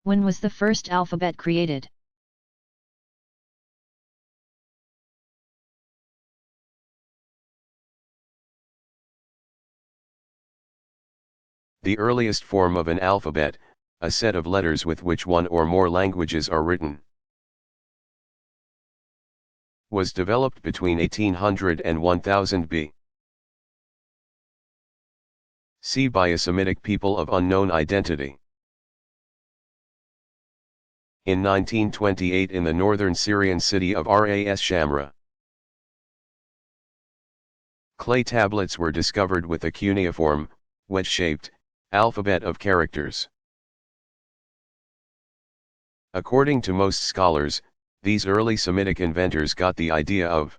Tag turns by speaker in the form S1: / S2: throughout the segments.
S1: When was the first alphabet created?
S2: The earliest form of an alphabet, a set of letters with which one or more languages are written, was developed between 1800 and 1000 B.C. by a Semitic people of unknown identity. In 1928 in the northern Syrian city of Ras Shamra, clay tablets were discovered with a cuneiform, wedge-shaped, alphabet of characters. According to most scholars, these early Semitic inventors got the idea of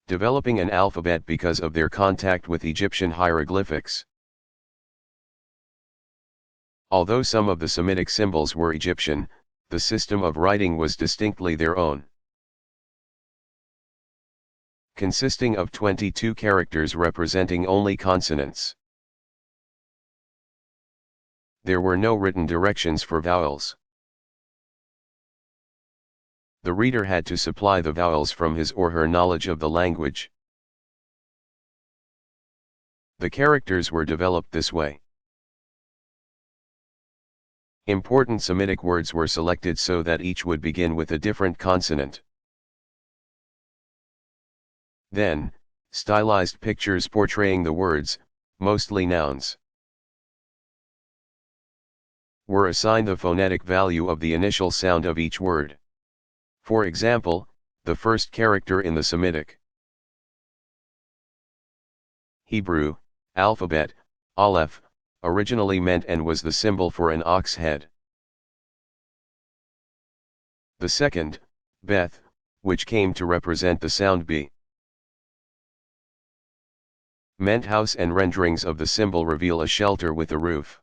S2: developing an alphabet because of their contact with Egyptian hieroglyphics. Although some of the Semitic symbols were Egyptian, the system of writing was distinctly their own. Consisting of 22 characters representing only consonants. There were no written directions for vowels. The reader had to supply the vowels from his or her knowledge of the language. The characters were developed this way. Important Semitic words were selected so that each would begin with a different consonant. Then, stylized pictures portraying the words, mostly nouns, were assigned the phonetic value of the initial sound of each word. For example, the first character in the Semitic Hebrew alphabet, Aleph, originally meant and was the symbol for an ox head. The second, Beth, which came to represent the sound B, meant house, and renderings of the symbol reveal a shelter with a roof.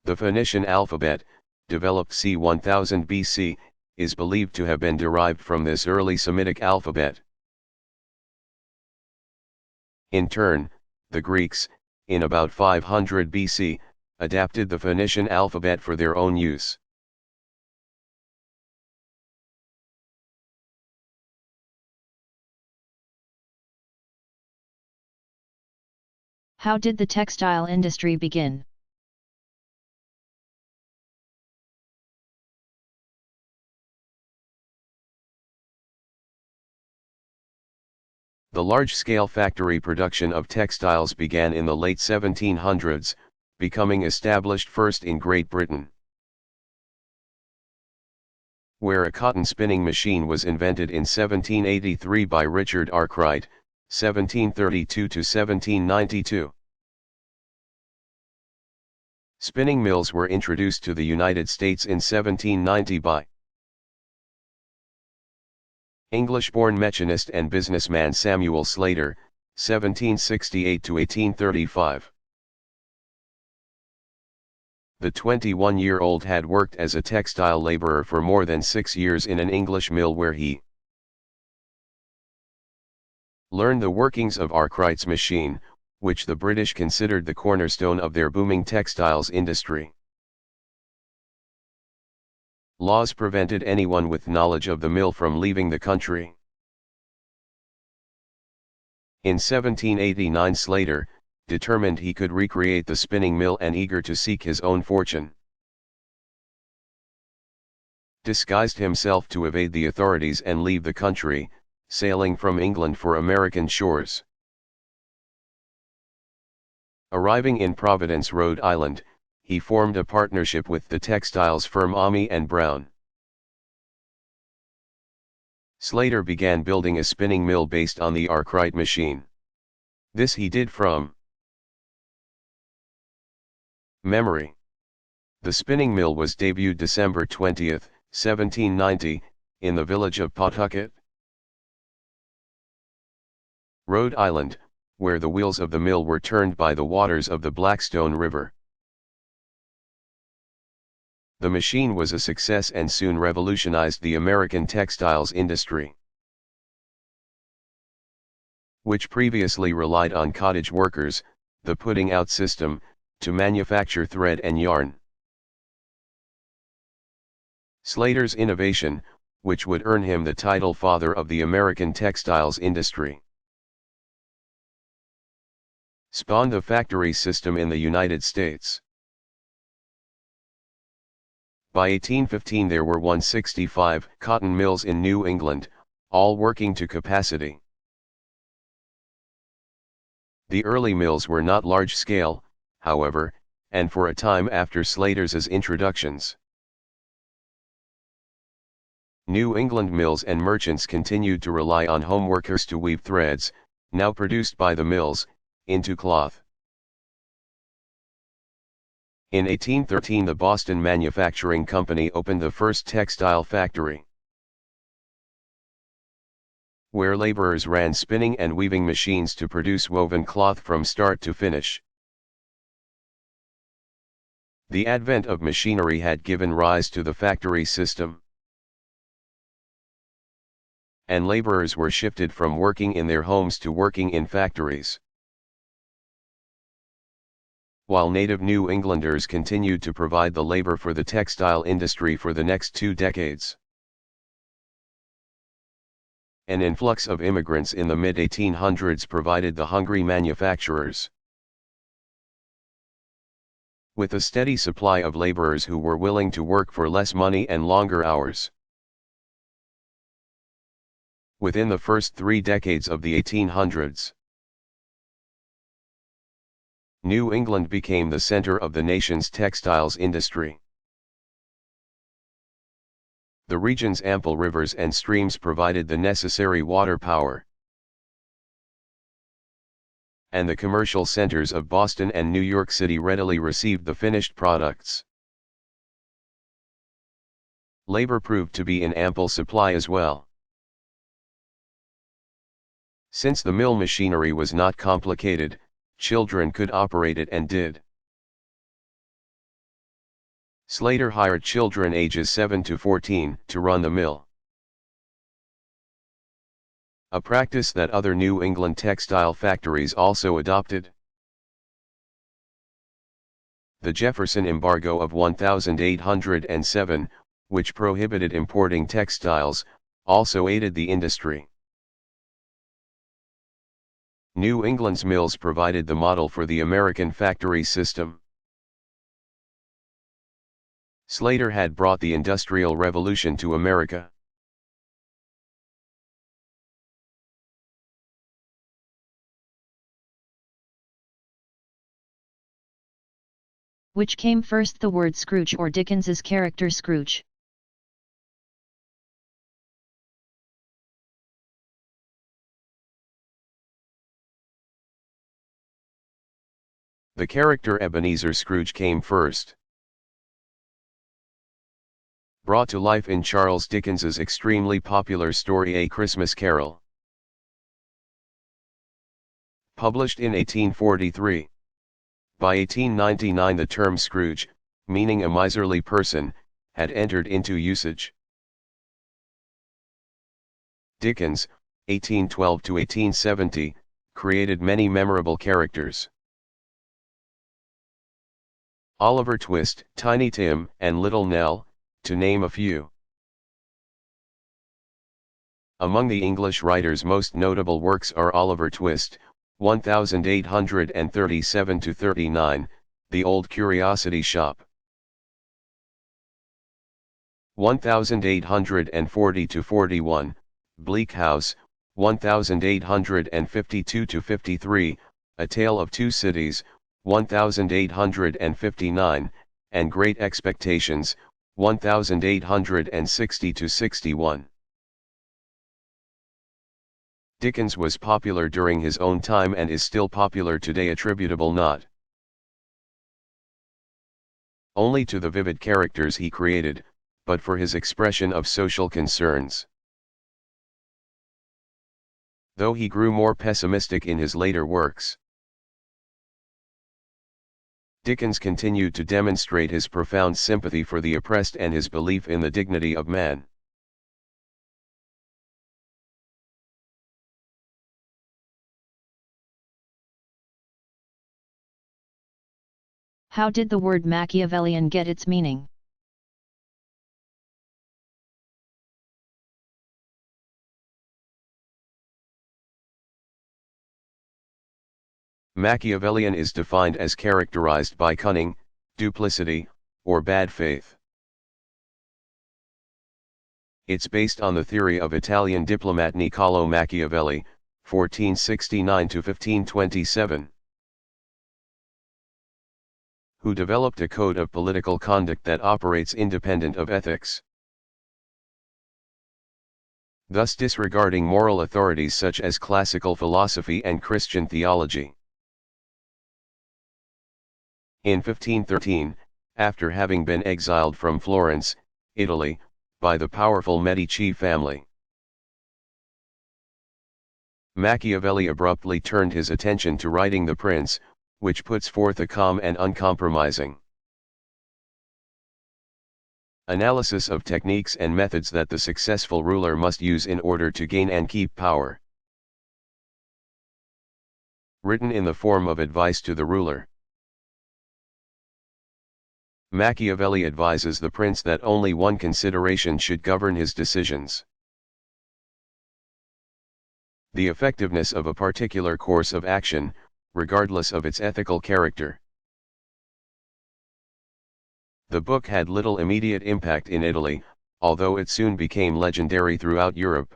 S2: The Phoenician alphabet, developed c. 1000 BC, is believed to have been derived from this early Semitic alphabet. In turn, the Greeks, in about 500 BC, adapted the Phoenician alphabet for their own use.
S1: How did the textile industry begin?
S2: The large-scale factory production of textiles began in the late 1700s, becoming established first in Great Britain, where a cotton spinning machine was invented in 1783 by Richard Arkwright, 1732 to 1792. Spinning mills were introduced to the United States in 1790 by English-born machinist and businessman Samuel Slater, 1768 to 1835. The 21-year-old had worked as a textile laborer for more than 6 years in an English mill where he learned the workings of Arkwright's machine, which the British considered the cornerstone of their booming textiles industry. Laws prevented anyone with knowledge of the mill from leaving the country. In 1789 Slater, determined he could recreate the spinning mill and eager to seek his own fortune, disguised himself to evade the authorities and leave the country, sailing from England for American shores. Arriving in Providence, Rhode Island, he formed a partnership with the textiles firm Amey and Brown. Slater began building a spinning mill based on the Arkwright machine. This he did from memory. The spinning mill was debuted December 20, 1790, in the village of Pawtucket, Rhode Island, where the wheels of the mill were turned by the waters of the Blackstone River. The machine was a success and soon revolutionized the American textiles industry, which previously relied on cottage workers. the putting out system, to manufacture thread and yarn. Slater's innovation, which would earn him the title Father of the American textiles industry, spawned the factory system in the United States. By 1815 there were 165 cotton mills in New England, all working to capacity. The early mills were not large-scale, however, and for a time after Slater's introductions, New England mills and merchants continued to rely on home workers to weave threads, now produced by the mills, into cloth. In 1813 the Boston Manufacturing Company opened the first textile factory, where laborers ran spinning and weaving machines to produce woven cloth from start to finish. The advent of machinery had given rise to the factory system, and laborers were shifted from working in their homes to working in factories, while native New Englanders continued to provide the labor for the textile industry for the next 2 decades. An influx of immigrants in the mid-1800s provided the hungry manufacturers with a steady supply of laborers who were willing to work for less money and longer hours. Within the first 3 decades of the 1800s, New England became the center of the nation's textiles industry. The region's ample rivers and streams provided the necessary water power, and the commercial centers of Boston and New York City readily received the finished products. Labor proved to be in ample supply as well. Since the mill machinery was not complicated, children could operate it and did. Slater hired children ages 7 to 14 to run the mill, a practice that other New England textile factories also adopted. The Jefferson Embargo of 1807, which prohibited importing textiles, also aided the industry. New England's mills provided the model for the American factory system. Slater had brought the Industrial Revolution to America.
S1: Which came first, the word Scrooge or Dickens's character Scrooge?
S2: The character Ebenezer Scrooge came first. Brought to life in Charles Dickens's extremely popular story A Christmas Carol, published in 1843. By 1899 the term Scrooge, meaning a miserly person, had entered into usage. Dickens, 1812 to 1870, created many memorable characters. Oliver Twist, Tiny Tim, and Little Nell, to name a few. Among the English writer's most notable works are Oliver Twist, 1837-39, The Old Curiosity Shop, 1840-41, Bleak House, 1852-53, A Tale of Two Cities, 1859, and Great Expectations, 1860-61. Dickens was popular during his own time and is still popular today, attributable not only to the vivid characters he created, but for his expression of social concerns. Though he grew more pessimistic in his later works, Dickens continued to demonstrate his profound sympathy for the oppressed and his belief in the dignity of man.
S1: How did the word Machiavellian get its meaning?
S2: Machiavellian is defined as characterized by cunning, duplicity, or bad faith. It's based on the theory of Italian diplomat Niccolò Machiavelli, 1469–1527, who developed a code of political conduct that operates independent of ethics, thus disregarding moral authorities such as classical philosophy and Christian theology. In 1513, after having been exiled from Florence, Italy, by the powerful Medici family, Machiavelli abruptly turned his attention to writing The Prince, which puts forth a calm and uncompromising analysis of techniques and methods that the successful ruler must use in order to gain and keep power. Written in the form of advice to the ruler, Machiavelli advises the prince that only one consideration should govern his decisions: the effectiveness of a particular course of action, regardless of its ethical character. The book had little immediate impact in Italy, although it soon became legendary throughout Europe.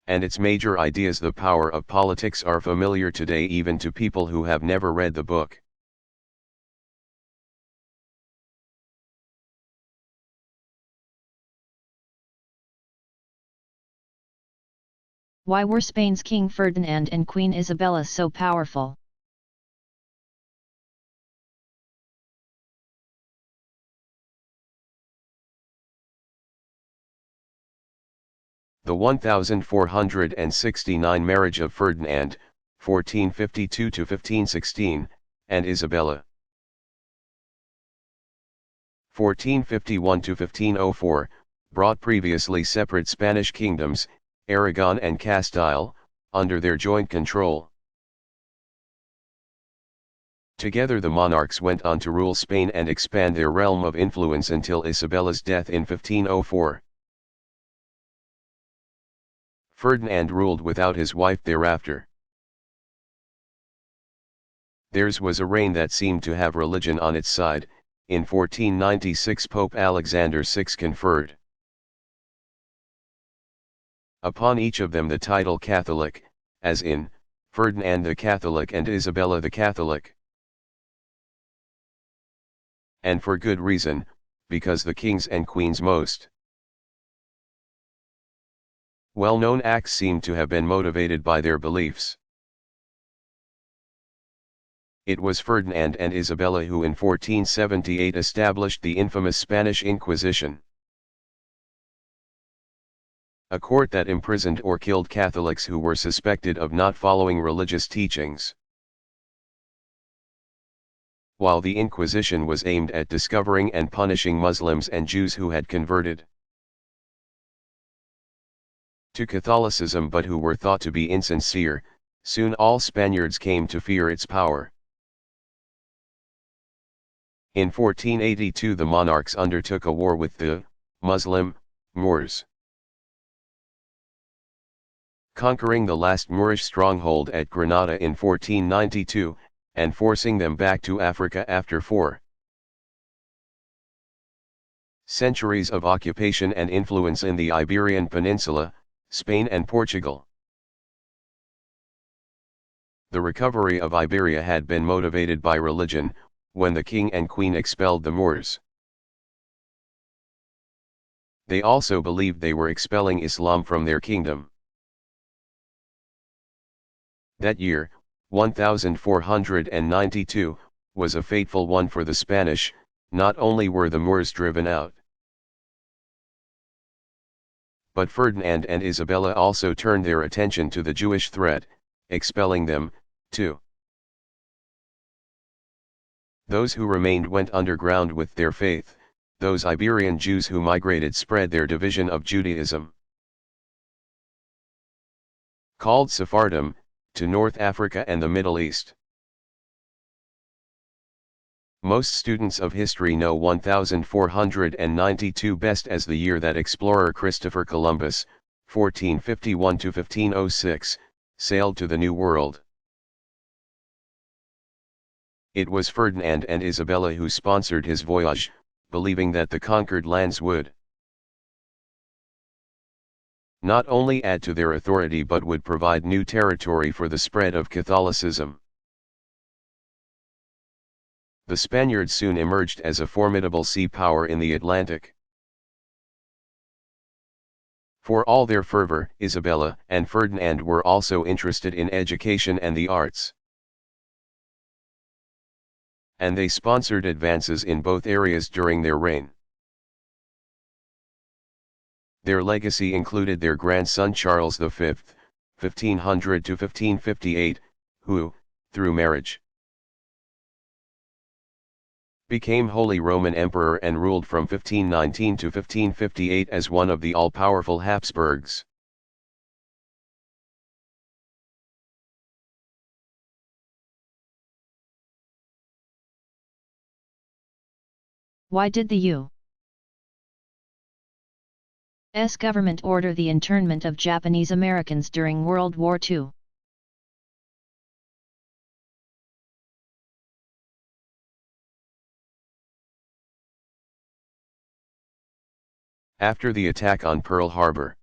S2: And its major ideas, the power of politics, are familiar today even to people who have never read the book.
S1: Why were Spain's King Ferdinand and Queen Isabella so powerful?
S2: The 1469 marriage of Ferdinand, 1452–1516, and Isabella, 1451–1504, brought previously separate Spanish kingdoms, Aragon and Castile, under their joint control. Together the monarchs went on to rule Spain and expand their realm of influence until Isabella's death in 1504. Ferdinand ruled without his wife thereafter. Theirs was a reign that seemed to have religion on its side. In 1496 Pope Alexander VI conferred upon each of them the title Catholic, as in, Ferdinand the Catholic and Isabella the Catholic. And for good reason, because the kings and queens' most well-known acts seem to have been motivated by their beliefs. It was Ferdinand and Isabella who in 1478 established the infamous Spanish Inquisition, a court that imprisoned or killed Catholics who were suspected of not following religious teachings. While the Inquisition was aimed at discovering and punishing Muslims and Jews who had converted to Catholicism but who were thought to be insincere, soon all Spaniards came to fear its power. In 1482 the monarchs undertook a war with the Muslim Moors, conquering the last Moorish stronghold at Granada in 1492, and forcing them back to Africa after 4 centuries of occupation and influence in the Iberian Peninsula, Spain and Portugal. The recovery of Iberia had been motivated by religion, when the king and queen expelled the Moors. They also believed they were expelling Islam from their kingdom. That year, 1492, was a fateful one for the Spanish. Not only were the Moors driven out, but Ferdinand and Isabella also turned their attention to the Jewish threat, expelling them, too. Those who remained went underground with their faith. Those Iberian Jews who migrated spread their division of Judaism, called Sephardim, to North Africa and the Middle East. Most students of history know 1492 best as the year that explorer Christopher Columbus, 1451 to 1506, sailed to the New World. It was Ferdinand and Isabella who sponsored his voyage, believing that the conquered lands would not only add to their authority but would provide new territory for the spread of Catholicism. The Spaniards soon emerged as a formidable sea power in the Atlantic. For all their fervor, Isabella and Ferdinand were also interested in education and the arts, and they sponsored advances in both areas during their reign. Their legacy included their grandson Charles V, 1500 to 1558, who, through marriage, became Holy Roman Emperor and ruled from 1519 to 1558 as one of the all-powerful Habsburgs.
S1: Why did the U.S. government order the internment of Japanese Americans during World War II?
S2: After the attack on Pearl Harbor,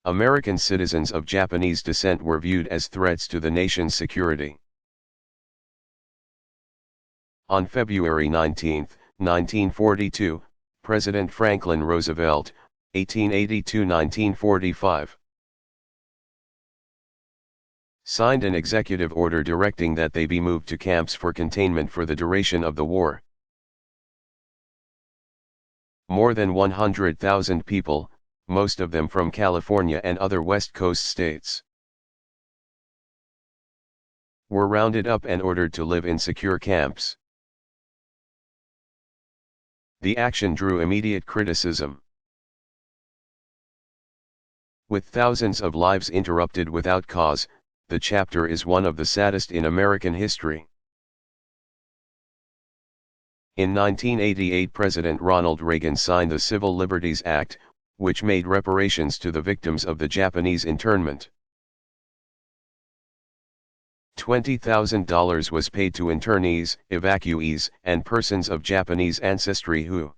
S2: American citizens of Japanese descent were viewed as threats to the nation's security. On February 19, 1942, President Franklin Roosevelt, 1882-1945, signed an executive order directing that they be moved to camps for containment for the duration of the war. More than 100,000 people, most of them from California and other West Coast states, were rounded up and ordered to live in secure camps. The action drew immediate criticism. With thousands of lives interrupted without cause, the chapter is one of the saddest in American history. In 1988, President Ronald Reagan signed the Civil Liberties Act, which made reparations to the victims of the Japanese internment. $20,000 was paid to internees, evacuees, and persons of Japanese ancestry who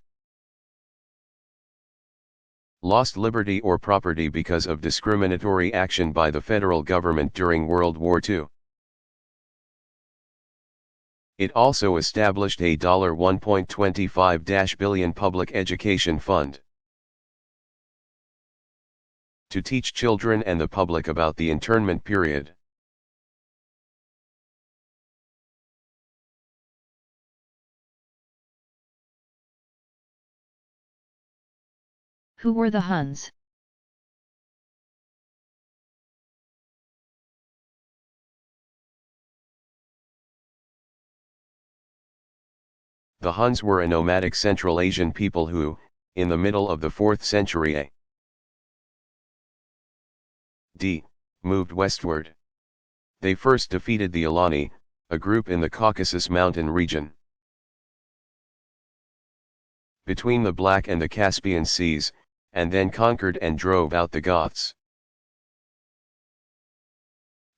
S2: lost liberty or property because of discriminatory action by the federal government during World War II. It also established a $1.25 billion public education fund to teach children and the public about the internment period.
S1: Who were the Huns?
S2: The Huns were a nomadic Central Asian people who, in the middle of the 4th century A.D., moved westward. They first defeated the Alani, a group in the Caucasus mountain region between the Black and the Caspian Seas, and then conquered and drove out the Goths.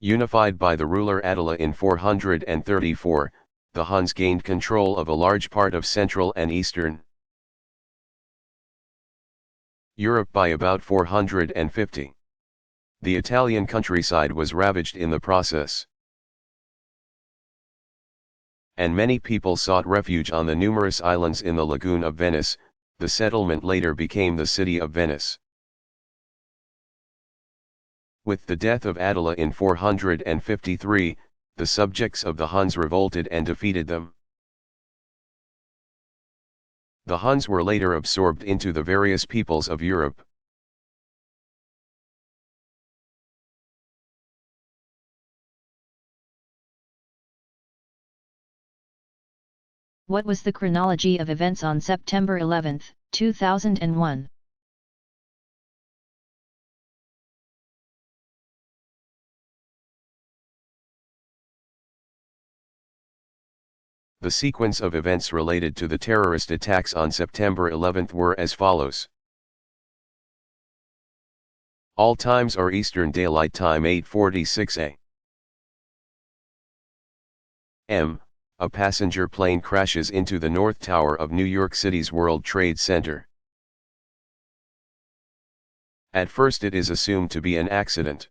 S2: Unified by the ruler Attila in 434, the Huns gained control of a large part of Central and Eastern Europe by about 450. The Italian countryside was ravaged in the process, and many people sought refuge on the numerous islands in the lagoon of Venice. The settlement later became the city of Venice. With the death of Attila in 453, the subjects of the Huns revolted and defeated them. The Huns were later absorbed into the various peoples of Europe.
S1: What was the chronology of events on September 11, 2001?
S2: The sequence of events related to the terrorist attacks on September 11 were as follows. All times are Eastern Daylight Time 8:46 a.m. A passenger plane crashes into the North Tower of New York City's World Trade Center. At first it is assumed to be an accident.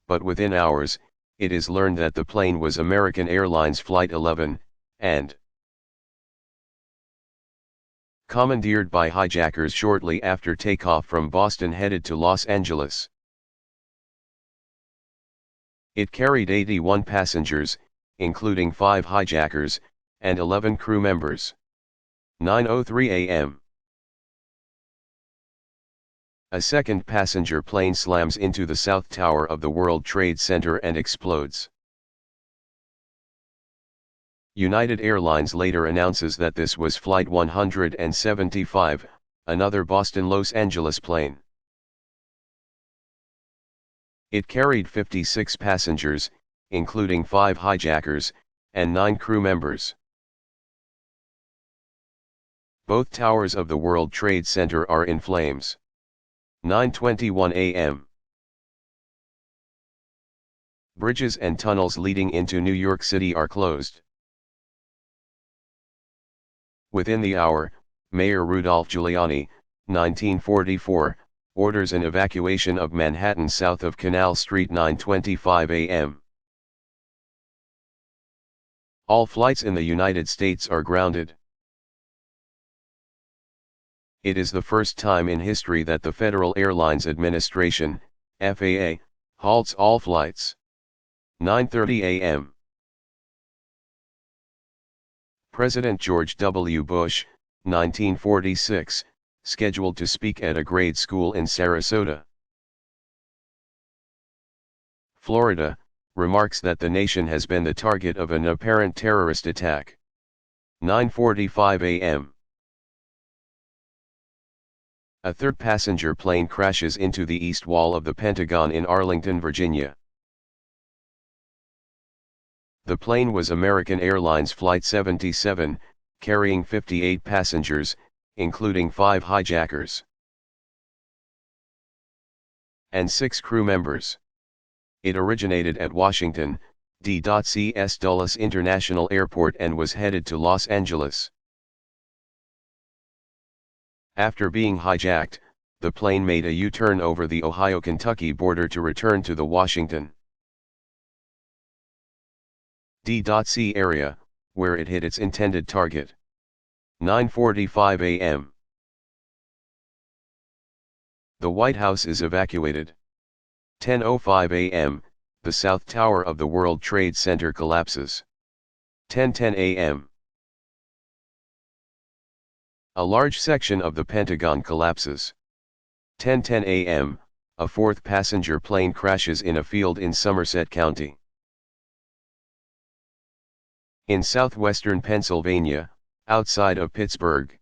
S2: But within hours, it is learned that the plane was American Airlines Flight 11, and commandeered by hijackers shortly after takeoff from Boston headed to Los Angeles. It carried 81 passengers, including 5 hijackers, and 11 crew members. 9:03 a.m. A second passenger plane slams into the South Tower of the World Trade Center and explodes. United Airlines later announces that this was Flight 175, another Boston-Los Angeles plane. It carried 56 passengers, including 5 hijackers, and 9 crew members. Both towers of the World Trade Center are in flames. 9:21 a.m. Bridges and tunnels leading into New York City are closed. Within the hour, Mayor Rudolph Giuliani, 1944, orders an evacuation of Manhattan south of Canal Street. 9:25 a.m. All flights in the United States are grounded. It is the first time in history that the Federal Airlines Administration, FAA, halts all flights. 9:30 a.m. President George W. Bush, 1946, scheduled to speak at a grade school in Sarasota, Florida, remarks that the nation has been the target of an apparent terrorist attack. 9:45 a.m. A third passenger plane crashes into the east wall of the Pentagon in Arlington, Virginia. The plane was American Airlines Flight 77, carrying 58 passengers, including 5 hijackers and 6 crew members. It originated at Washington, D.C.'s Dulles International Airport and was headed to Los Angeles. After being hijacked, the plane made a U-turn over the Ohio-Kentucky border to return to the Washington, D.C. area, where it hit its intended target. 9:45 a.m. The White House is evacuated. 10:05 a.m., the South Tower of the World Trade Center collapses. 10:10 a.m. A large section of the Pentagon collapses. 10:10 a.m., a fourth passenger plane crashes in a field in Somerset County, in southwestern Pennsylvania, outside of Pittsburgh.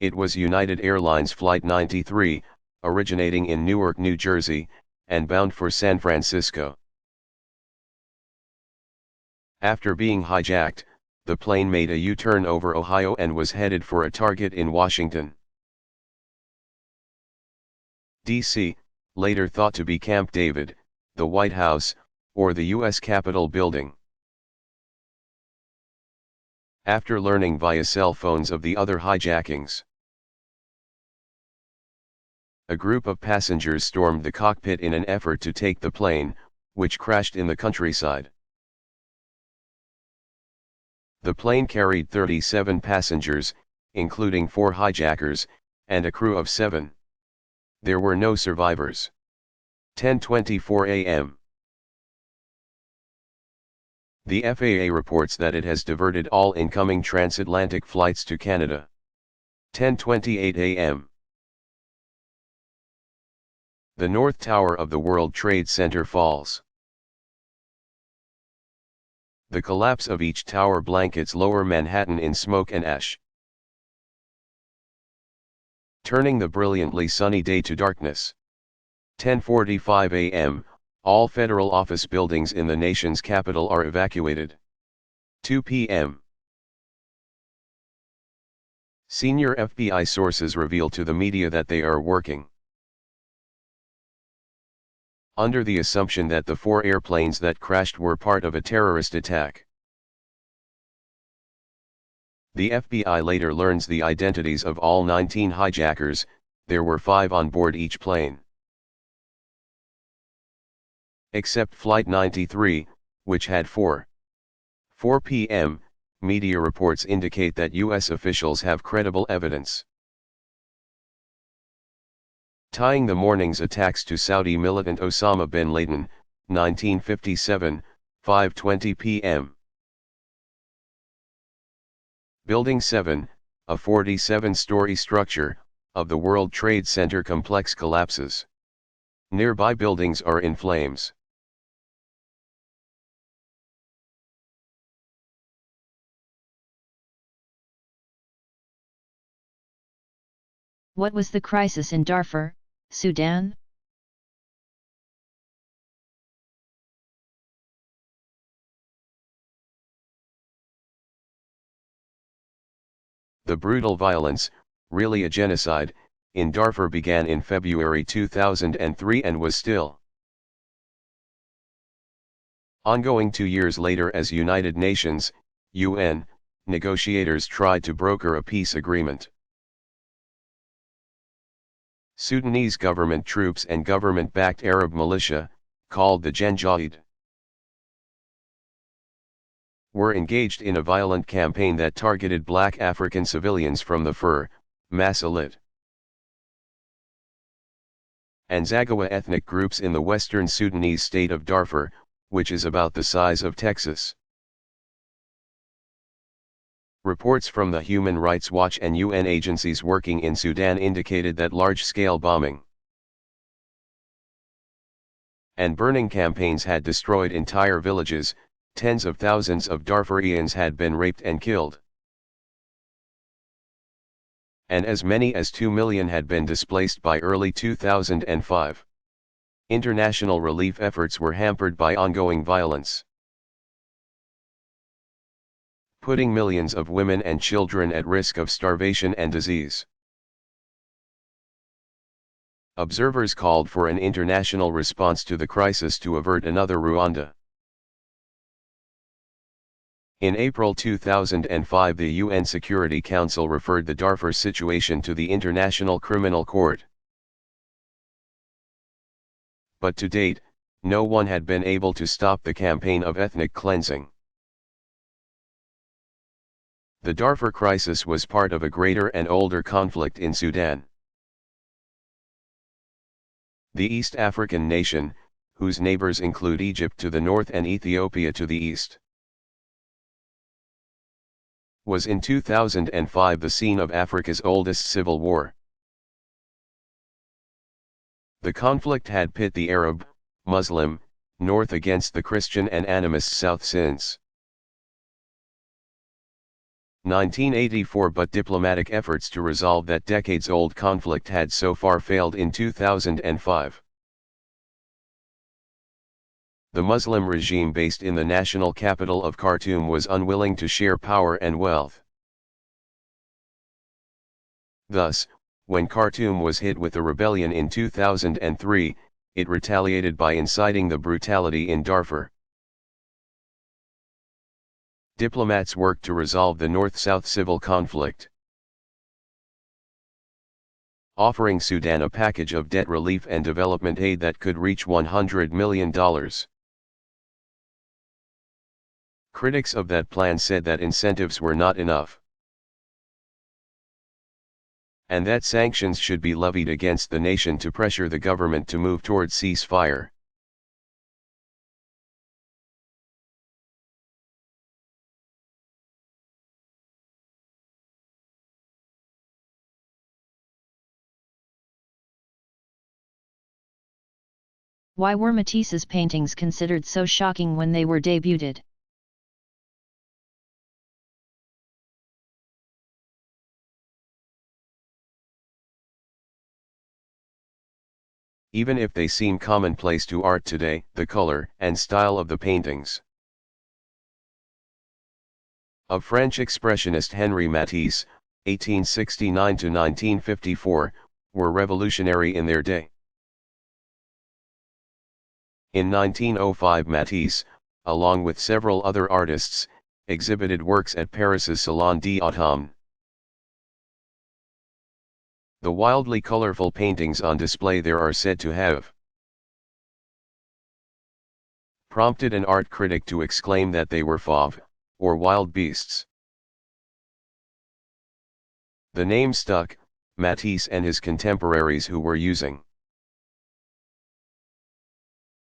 S2: It was United Airlines Flight 93, originating in Newark, New Jersey, and bound for San Francisco. After being hijacked, the plane made a U-turn over Ohio and was headed for a target in Washington, D.C., later thought to be Camp David, the White House, or the U.S. Capitol building. After learning via cell phones of the other hijackings, a group of passengers stormed the cockpit in an effort to take the plane, which crashed in the countryside. The plane carried 37 passengers, including 4 hijackers, and a crew of 7. There were no survivors. 10:24 a.m. The FAA reports that it has diverted all incoming transatlantic flights to Canada. 10:28 a.m. The North Tower of the World Trade Center falls. The collapse of each tower blankets lower Manhattan in smoke and ash, turning the brilliantly sunny day to darkness. 10:45 a.m., All federal office buildings in the nation's capital are evacuated. 2 p.m. Senior FBI sources reveal to the media that they are working under the assumption that the 4 airplanes that crashed were part of a terrorist attack. The FBI later learns the identities of all 19 hijackers. There were 5 on board each plane. Except Flight 93, which had 4. 4 p.m., media reports indicate that U.S. officials have credible evidence tying the morning's attacks to Saudi militant Osama bin Laden, 1957, 5:20 p.m. Building 7, a 47-story structure, of the World Trade Center complex collapses. Nearby buildings are in flames.
S1: What was the crisis in Darfur, Sudan?
S2: The brutal violence, really a genocide, in Darfur began in February 2003 and was still ongoing 2 years later as United Nations, UN, negotiators tried to broker a peace agreement. Sudanese government troops and government-backed Arab militia, called the Janjaweed, were engaged in a violent campaign that targeted black African civilians from the Fur, Masalit, and Zaghawa ethnic groups in the western Sudanese state of Darfur, which is about the size of Texas. Reports from the Human Rights Watch and UN agencies working in Sudan indicated that large-scale bombing and burning campaigns had destroyed entire villages. Tens of thousands of Darfurians had been raped and killed, and as many as 2 million had been displaced by early 2005. International relief efforts were hampered by ongoing violence, putting millions of women and children at risk of starvation and disease. Observers called for an international response to the crisis to avert another Rwanda. In April 2005, the UN Security Council referred the Darfur situation to the International Criminal Court. But to date, no one had been able to stop the campaign of ethnic cleansing. The Darfur crisis was part of a greater and older conflict in Sudan. The East African nation, whose neighbors include Egypt to the north and Ethiopia to the east, was in 2005 the scene of Africa's oldest civil war. The conflict had pit the Arab, Muslim, north against the Christian and animist south since 1984, but diplomatic efforts to resolve that decades-old conflict had so far failed in 2005. The Muslim regime based in the national capital of Khartoum was unwilling to share power and wealth. Thus, when Khartoum was hit with a rebellion in 2003, it retaliated by inciting the brutality in Darfur. Diplomats worked to resolve the North-South civil conflict, offering Sudan a package of debt relief and development aid that could reach $100 million. Critics of that plan said that incentives were not enough, and that sanctions should be levied against the nation to pressure the government to move toward ceasefire.
S1: Why were Matisse's paintings considered so shocking when they were debuted?
S2: even if they seem commonplace to art today. The color and style of the paintings of French expressionist Henri Matisse, 1869 to 1954, were revolutionary in their day. In 1905 Matisse, along with several other artists, exhibited works at Paris's Salon d'Automne. The wildly colorful paintings on display there are said to have prompted an art critic to exclaim that they were fauves, or wild beasts. The name stuck. Matisse and his contemporaries who were using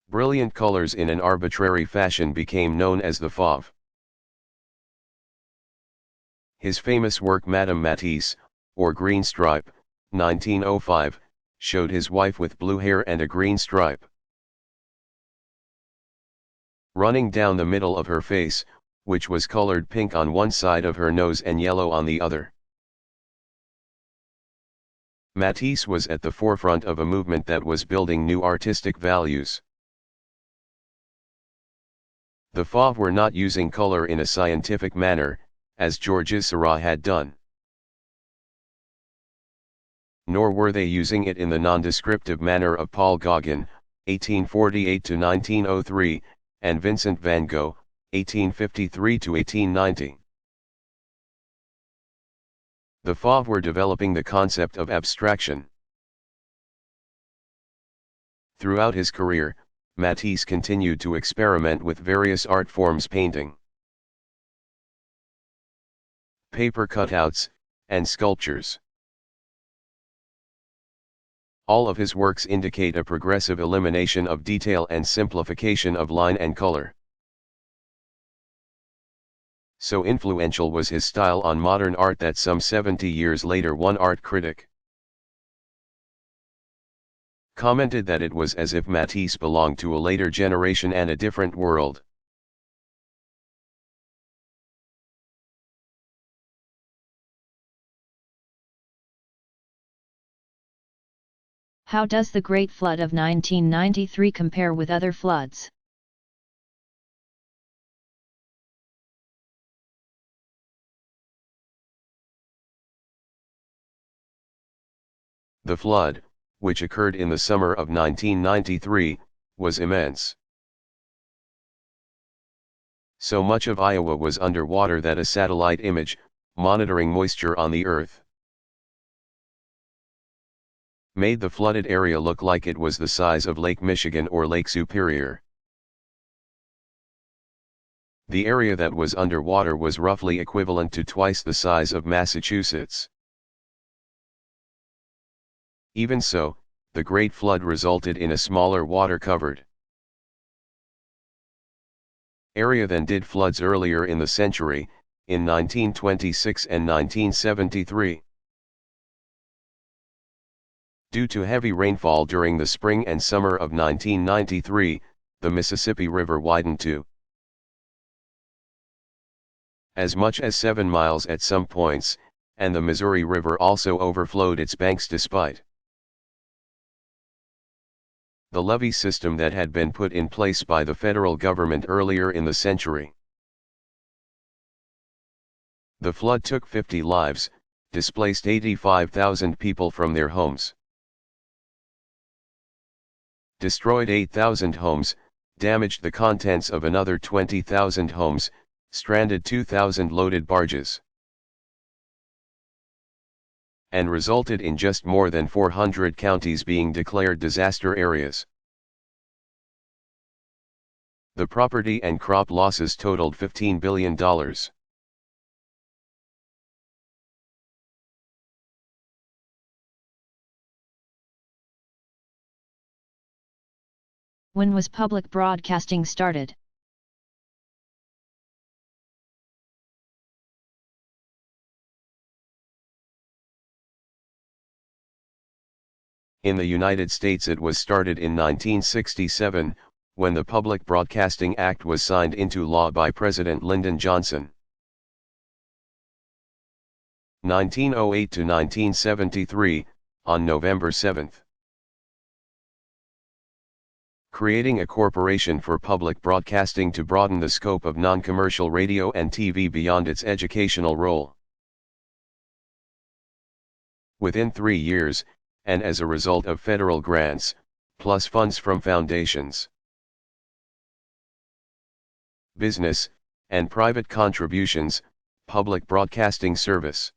S2: brilliant colors in an arbitrary fashion became known as the fauve. His famous work Madame Matisse, or Green Stripe, 1905, showed his wife with blue hair and a green stripe running down the middle of her face, which was colored pink on one side of her nose and yellow on the other. Matisse was at the forefront of a movement that was building new artistic values. The fauve were not using color in a scientific manner, as Georges Seurat had done. Nor were they using it in the nondescriptive manner of Paul Gauguin, 1848 to 1903, and Vincent van Gogh, 1853 to 1890. The fauve were developing the concept of abstraction. Throughout his career, Matisse continued to experiment with various art forms: painting, paper cutouts, and sculptures. All of his works indicate a progressive elimination of detail and simplification of line and color. So influential was his style on modern art that some 70 years later one art critic commented that it was as if Matisse belonged to a later generation and a different world.
S1: How does the Great Flood of 1993 compare with other floods?
S2: The flood, which occurred in the summer of 1993, was immense. So much of Iowa was underwater that a satellite image, monitoring moisture on the earth, made the flooded area look like it was the size of Lake Michigan or Lake Superior. The area that was underwater was roughly equivalent to twice the size of Massachusetts. Even so, the Great Flood resulted in a smaller water-covered area than did floods earlier in the century, in 1926 and 1973. Due to heavy rainfall during the spring and summer of 1993, the Mississippi River widened to as much as 7 miles at some points, and the Missouri River also overflowed its banks despite the levee system that had been put in place by the federal government earlier in the century. The flood took 50 lives, displaced 85,000 people from their homes, destroyed 8,000 homes, damaged the contents of another 20,000 homes, stranded 2,000 loaded barges, and resulted in just more than 400 counties being declared disaster areas. The property and crop losses totaled $15 billion.
S1: When was public broadcasting started?
S2: In the United States it was started in 1967, when the Public Broadcasting Act was signed into law by President Lyndon Johnson. 1908 to 1973, on November 7. creating a corporation for public broadcasting to broaden the scope of non-commercial radio and TV beyond its educational role. Within 3 years, and as a result of federal grants, plus funds from foundations, business, and private contributions, public broadcasting service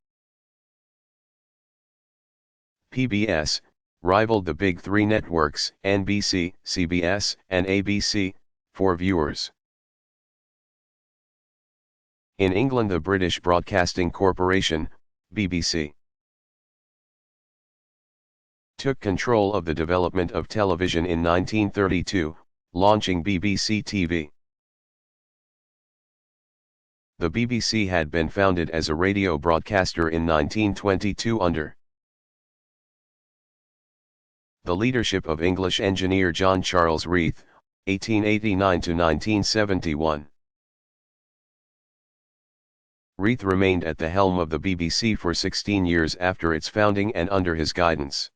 S2: (PBS) rivaled the big three networks NBC, CBS, and ABC, for viewers. In England, the British Broadcasting Corporation, BBC, took control of the development of television in 1932, launching BBC TV. The BBC had been founded as a radio broadcaster in 1922 under the leadership of English engineer John Charles Reith, 1889 to 1971. Reith remained at the helm of the BBC for 16 years after its founding, and under his guidance,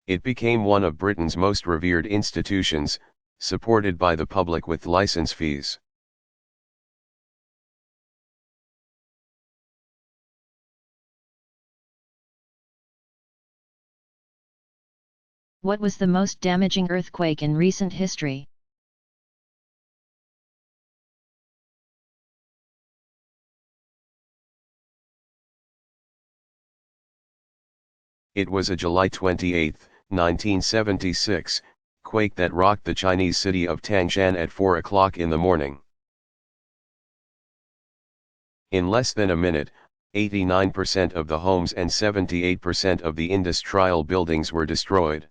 S2: it became one of Britain's most revered institutions, supported by the public with license fees.
S1: What was the most damaging earthquake in recent history?
S2: It was a July 28, 1976, quake that rocked the Chinese city of Tangshan at 4 o'clock in the morning. In less than a minute, 89% of the homes and 78% of the industrial buildings were destroyed,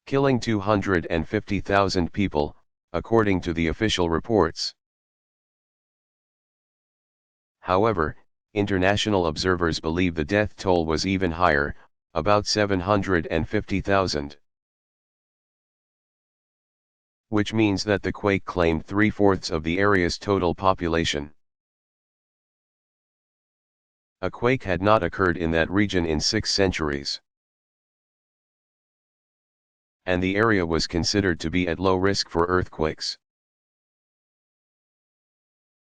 S2: killing 250,000 people, according to the official reports. However, international observers believe the death toll was even higher, about 750,000. Which means that the quake claimed 3/4 of the area's total population. A quake had not occurred in that region in 6 centuries. And the area was considered to be at low risk for earthquakes.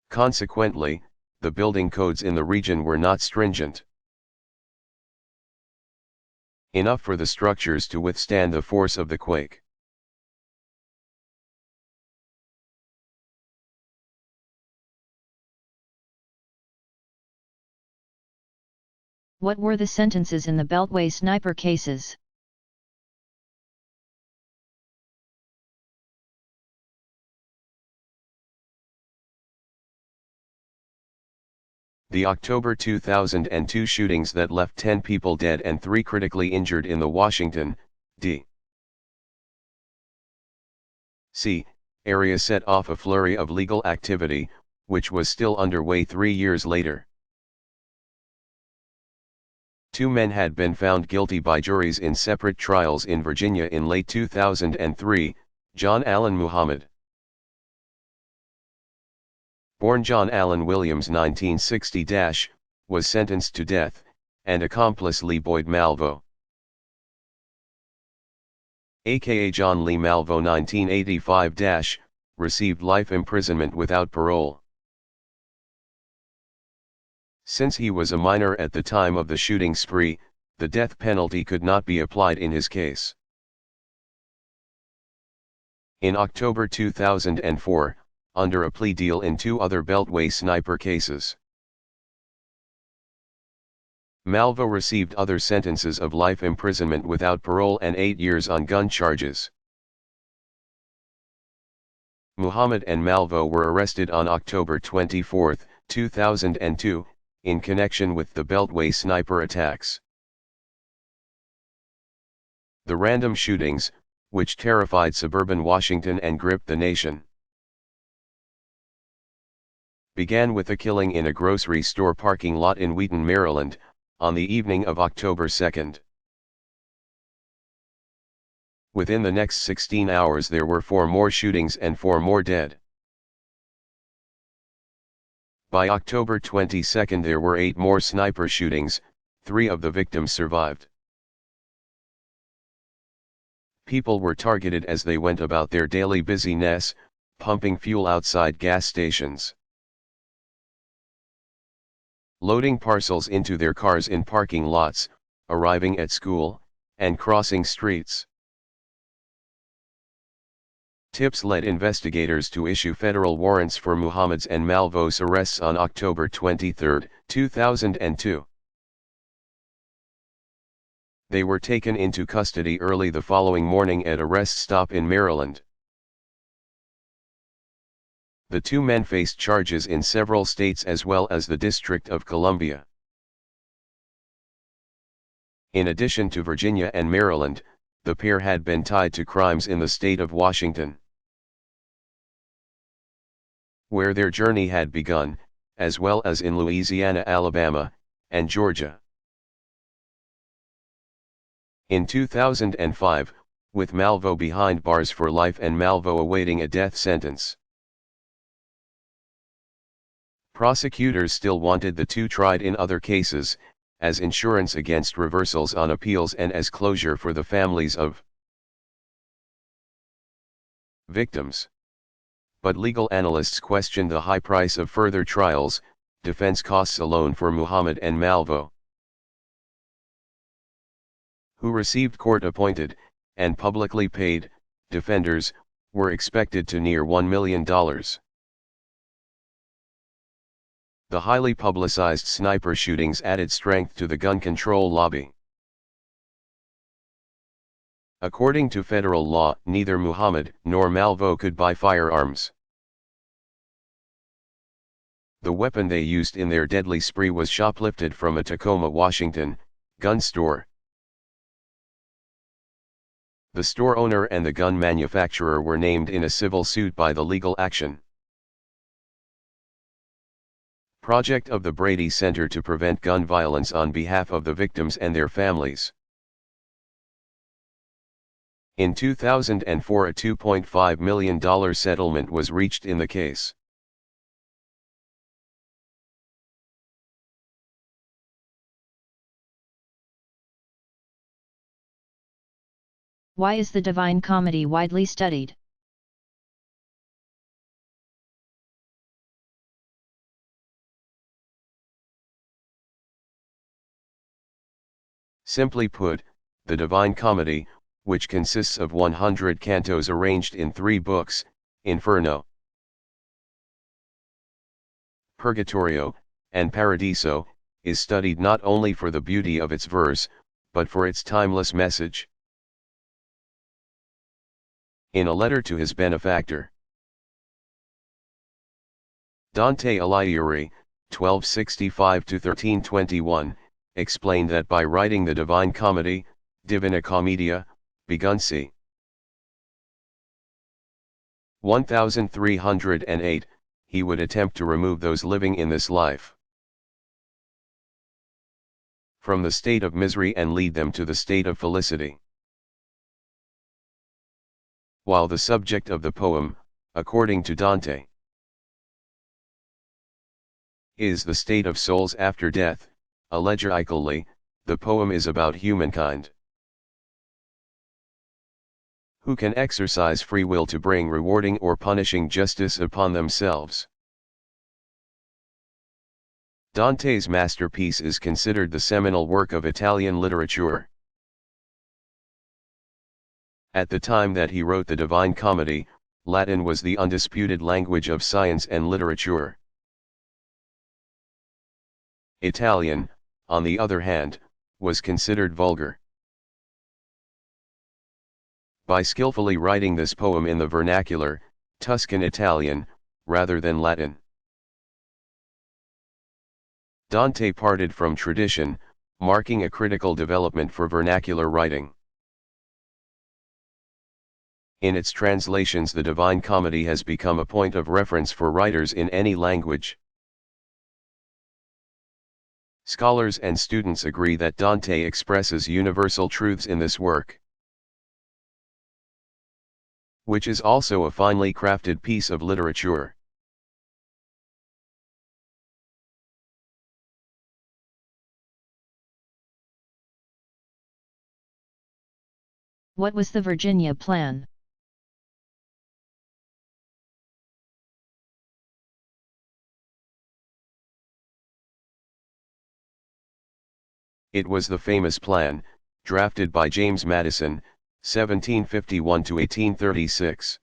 S2: Consequently, the building codes in the region were not stringent enough for the structures to withstand the force of the quake.
S1: What were the sentences in the Beltway sniper cases?
S2: The October 2002 shootings that left 10 people dead and 3 critically injured in the Washington, D.C. area set off a flurry of legal activity, which was still underway 3 years later. 2 men had been found guilty by juries in separate trials in Virginia in late 2003, John Allen Muhammad, born John Allen Williams 1960, was sentenced to death, and accomplice Lee Boyd Malvo, aka John Lee Malvo 1985, received life imprisonment without parole. Since he was a minor at the time of the shooting spree, the death penalty could not be applied in his case. In October 2004, under a plea deal in 2 other Beltway sniper cases, Malvo received other sentences of life imprisonment without parole and 8 years on gun charges. Muhammad and Malvo were arrested on October 24, 2002, in connection with the Beltway sniper attacks. The random shootings, which terrified suburban Washington and gripped the nation, began with a killing in a grocery store parking lot in Wheaton, Maryland, on the evening of October 2. Within the next 16 hours there were 4 more shootings and 4 more dead. By October 22 there were 8 more sniper shootings, 3 of the victims survived. People were targeted as they went about their daily busyness, pumping fuel outside gas stations, loading parcels into their cars in parking lots, arriving at school, and crossing streets. Tips led investigators to issue federal warrants for Muhammad's and Malvo's arrests on October 23, 2002. They were taken into custody early the following morning at a rest stop in Maryland. The two men faced charges in several states as well as the District of Columbia. In addition to Virginia and Maryland, the pair had been tied to crimes in the state of Washington, where their journey had begun, as well as in Louisiana, Alabama, and Georgia. In 2005, with Malvo behind bars for life and Malvo awaiting a death sentence, prosecutors still wanted the two tried in other cases, as insurance against reversals on appeals and as closure for the families of victims. But legal analysts questioned the high price of further trials, defense costs alone for Muhammad and Malvo, who received court-appointed, and publicly paid, defenders, were expected to near $1 million. The highly publicized sniper shootings added strength to the gun control lobby. According to federal law, neither Muhammad nor Malvo could buy firearms. The weapon they used in their deadly spree was shoplifted from a Tacoma, Washington, gun store. The store owner and the gun manufacturer were named in a civil suit by the legal action project of the Brady Center to Prevent Gun Violence on behalf of the victims and their families. In 2004, a $2.5 million settlement was reached in the case.
S1: Why is the Divine Comedy widely studied?
S2: Simply put, the Divine Comedy, which consists of 100 cantos arranged in 3 books, Inferno, Purgatorio, and Paradiso, is studied not only for the beauty of its verse, but for its timeless message. In a letter to his benefactor, Dante Alighieri, 1265–1321, explained that by writing the Divine Comedy, Divina Commedia, begun c. 1308, he would attempt to remove those living in this life from the state of misery and lead them to the state of felicity. While the subject of the poem, according to Dante, is the state of souls after death, allegorically, the poem is about humankind, who can exercise free will to bring rewarding or punishing justice upon themselves. Dante's masterpiece is considered the seminal work of Italian literature. At the time that he wrote the Divine Comedy, Latin was the undisputed language of science and literature. Italian, on the other hand, was considered vulgar. By skillfully writing this poem in the vernacular, Tuscan Italian, rather than Latin, Dante parted from tradition, marking a critical development for vernacular writing. In its translations, the Divine Comedy has become a point of reference for writers in any language. Scholars and students agree that Dante expresses universal truths in this work, which is also a finely crafted piece of literature.
S1: What was the Virginia Plan?
S2: It was the famous plan, drafted by James Madison, 1751 to 1836.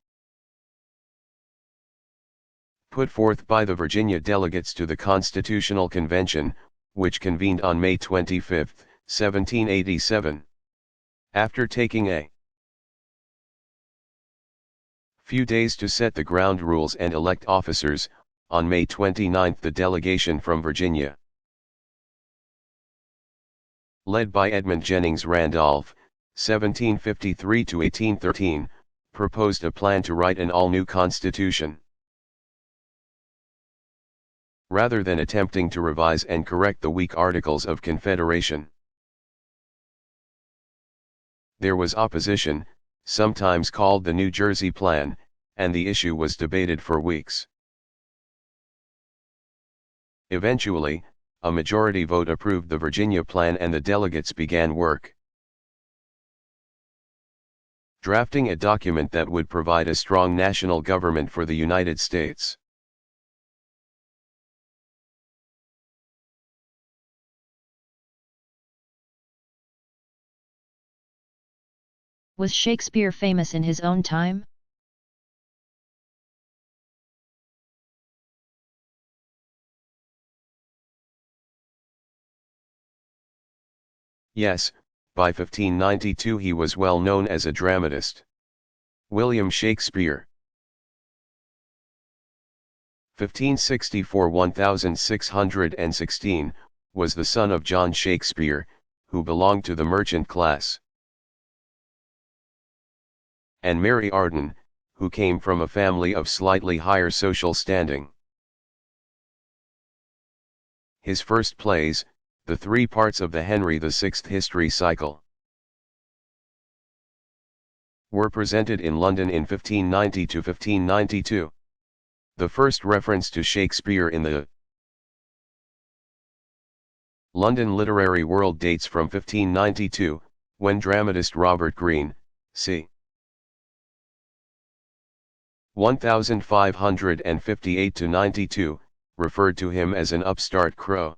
S2: Put forth by the Virginia delegates to the Constitutional Convention, which convened on May 25, 1787. After taking a few days to set the ground rules and elect officers, on May 29 the delegation from Virginia, led by Edmund Jennings Randolph, 1753 to 1813, proposed a plan to write an all-new constitution. Rather than attempting to revise and correct the weak Articles of Confederation, there was opposition, sometimes called the New Jersey Plan, and the issue was debated for weeks. Eventually, a majority vote approved the Virginia Plan and the delegates began work, drafting a document that would provide a strong national government for the United States.
S1: Was Shakespeare famous in his own time?
S2: Yes, by 1592 he was well known as a dramatist. William Shakespeare, 1564–1616, was the son of John Shakespeare, who belonged to the merchant class, and Mary Arden, who came from a family of slightly higher social standing. His first plays, the three parts of the Henry VI history cycle, were presented in London in 1590–1592. The first reference to Shakespeare in the London literary world dates from 1592, when dramatist Robert Greene, c. 1558–92, referred to him as an upstart crow.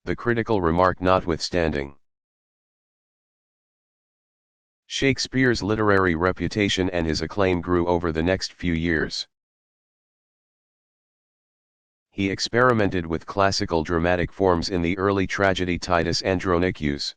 S2: The critical remark notwithstanding, Shakespeare's literary reputation and his acclaim grew over the next few years. He experimented with classical dramatic forms in the early tragedy Titus Andronicus,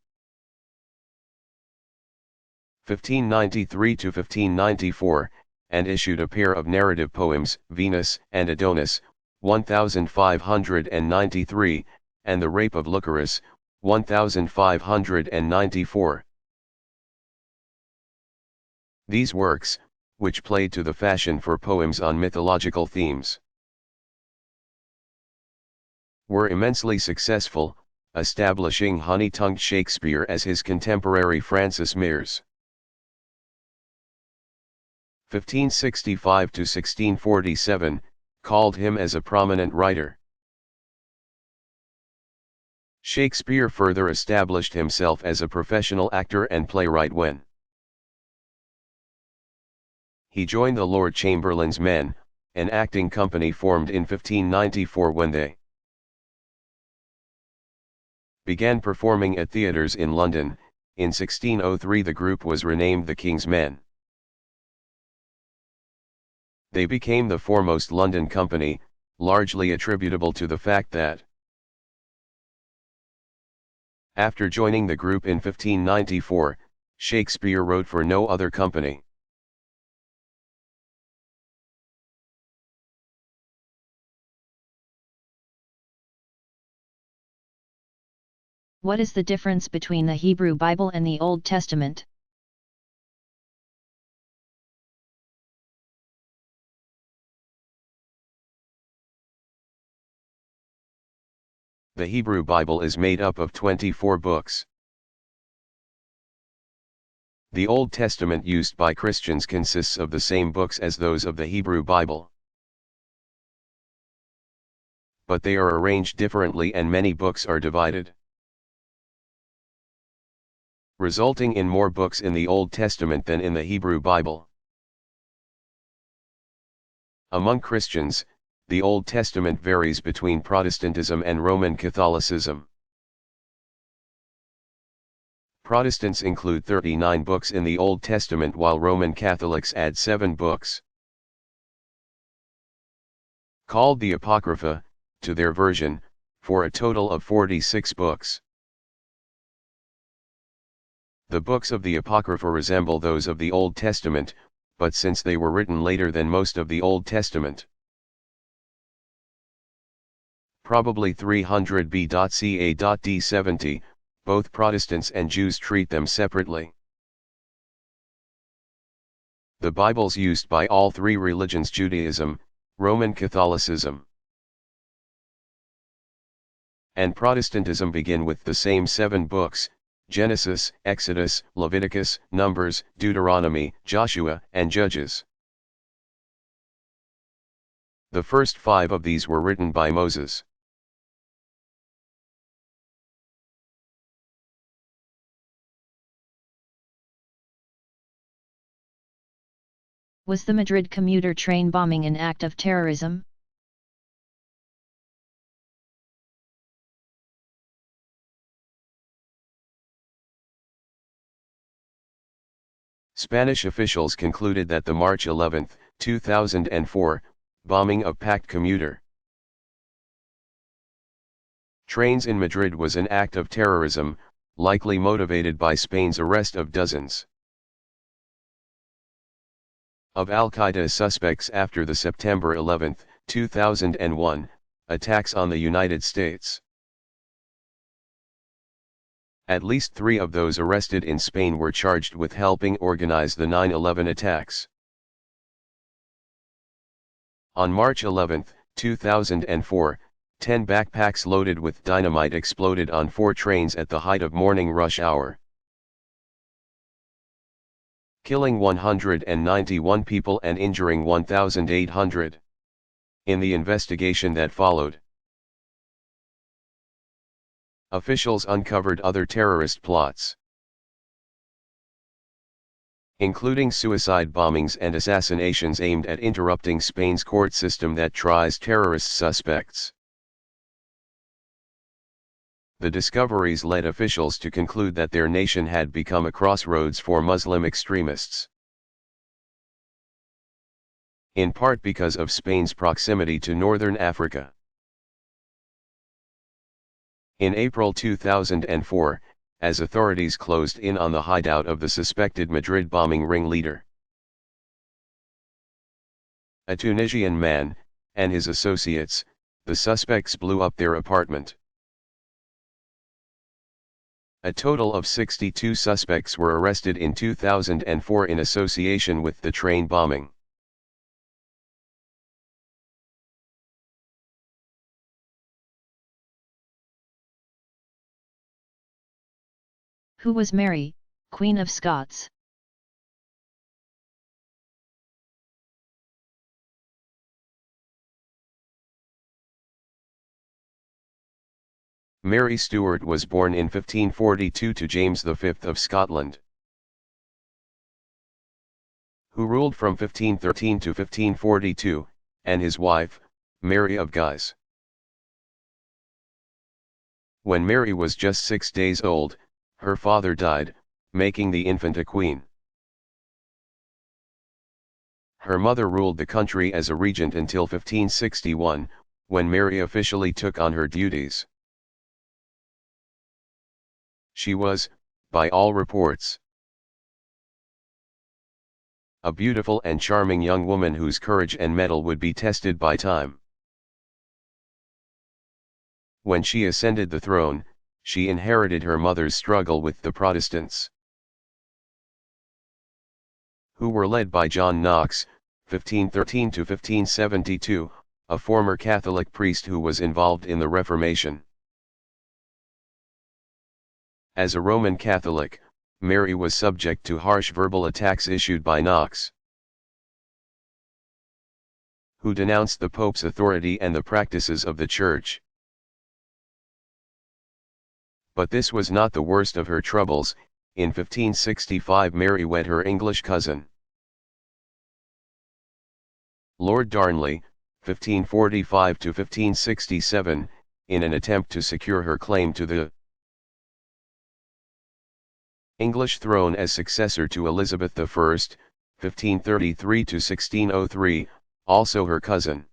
S2: 1593–1594, and issued a pair of narrative poems, Venus and Adonis, 1593, and The Rape of Lucerus, 1594. These works, which played to the fashion for poems on mythological themes, were immensely successful, establishing honey-tongued Shakespeare as his contemporary Francis Mears, 1565–1647, called him as a prominent writer. Shakespeare further established himself as a professional actor and playwright when he joined the Lord Chamberlain's Men, an acting company formed in 1594 when they began performing at theatres in London. In 1603 the group was renamed the King's Men. They became the foremost London company, largely attributable to the fact that after joining the group in 1594, Shakespeare wrote for no other company.
S1: What is the difference between the Hebrew Bible and the Old Testament?
S2: The Hebrew Bible is made up of 24 books. The Old Testament used by Christians consists of the same books as those of the Hebrew Bible, but they are arranged differently and many books are divided. resulting in more books in the Old Testament than in the Hebrew Bible. Among Christians, the Old Testament varies between Protestantism and Roman Catholicism. Protestants include 39 books in the Old Testament while Roman Catholics add 7 books, called the Apocrypha, to their version, for a total of 46 books. The books of the Apocrypha resemble those of the Old Testament, but since they were written later than most of the Old Testament, probably 300 BC.D 70, both Protestants and Jews treat them separately. The Bibles used by all three religions, Judaism, Roman Catholicism, and Protestantism, begin with the same 7 books: Genesis, Exodus, Leviticus, Numbers, Deuteronomy, Joshua, and Judges. The first 5 of these were written by Moses.
S1: Was the Madrid commuter train bombing an act of terrorism?
S2: Spanish officials concluded that the March 11, 2004, bombing of packed commuter trains in Madrid was an act of terrorism, likely motivated by Spain's arrest of dozens of Al-Qaeda suspects after the September 11, 2001, attacks on the United States. At least 3 of those arrested in Spain were charged with helping organize the 9/11 attacks. On March 11, 2004, 10 backpacks loaded with dynamite exploded on 4 trains at the height of morning rush hour, killing 191 people and injuring 1,800. In the investigation that followed, officials uncovered other terrorist plots, including suicide bombings and assassinations aimed at interrupting Spain's court system that tries terrorist suspects. The discoveries led officials to conclude that their nation had become a crossroads for Muslim extremists, in part because of Spain's proximity to northern Africa. In April 2004, as authorities closed in on the hideout of the suspected Madrid bombing ringleader, a Tunisian man, and his associates, the suspects blew up their apartment. A total of 62 suspects were arrested in 2004 in association with the train bombing.
S1: Who was Mary, Queen of Scots?
S2: Mary Stuart was born in 1542 to James V of Scotland, who ruled from 1513 to 1542, and his wife, Mary of Guise. When Mary was just 6 days old, her father died, making the infant a queen. Her mother ruled the country as a regent until 1561, when Mary officially took on her duties. She was, by all reports, a beautiful and charming young woman whose courage and mettle would be tested by time. When she ascended the throne, she inherited her mother's struggle with the Protestants, who were led by John Knox, 1513 to 1572, a former Catholic priest who was involved in the Reformation. As a Roman Catholic, Mary was subject to harsh verbal attacks issued by Knox, who denounced the Pope's authority and the practices of the Church. But this was not the worst of her troubles. In 1565 Mary wed her English cousin, Lord Darnley, 1545 to 1567, in an attempt to secure her claim to the English throne as successor to Elizabeth I, 1533 to 1603, also her cousin.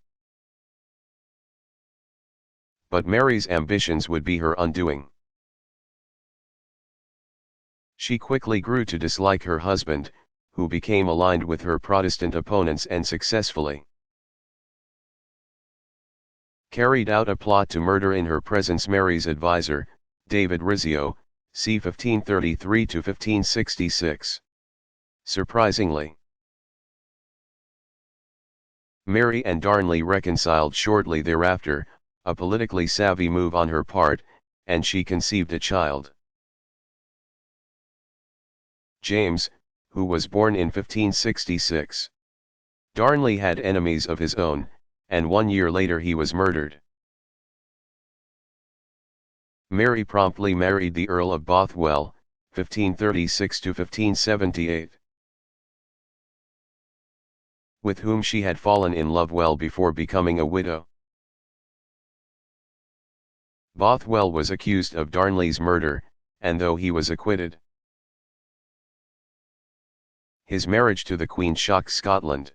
S2: But Mary's ambitions would be her undoing. She quickly grew to dislike her husband, who became aligned with her Protestant opponents and successfully carried out a plot to murder in her presence Mary's advisor, David Rizzio, c. 1533 to 1566. Surprisingly, Mary and Darnley reconciled shortly thereafter, a politically savvy move on her part, and she conceived a child, James, who was born in 1566. Darnley had enemies of his own, and 1 year later he was murdered. Mary promptly married the Earl of Bothwell, 1536 to 1578, with whom she had fallen in love well before becoming a widow. Bothwell was accused of Darnley's murder, and though he was acquitted, his marriage to the Queen shocked Scotland.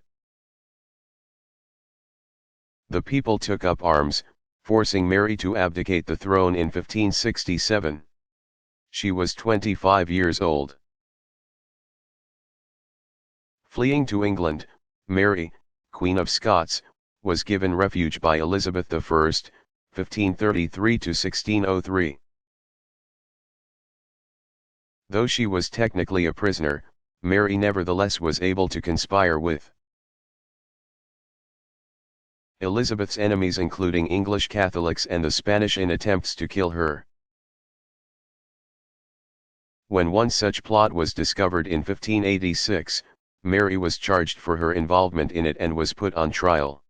S2: The people took up arms, forcing Mary to abdicate the throne in 1567. She was 25 years old. Fleeing to England, Mary, Queen of Scots, was given refuge by Elizabeth I, 1533 to 1603. Though she was technically a prisoner, Mary nevertheless was able to conspire with Elizabeth's enemies, including English Catholics and the Spanish, in attempts to kill her. When one such plot was discovered in 1586, Mary was charged for her involvement in it and was put on trial.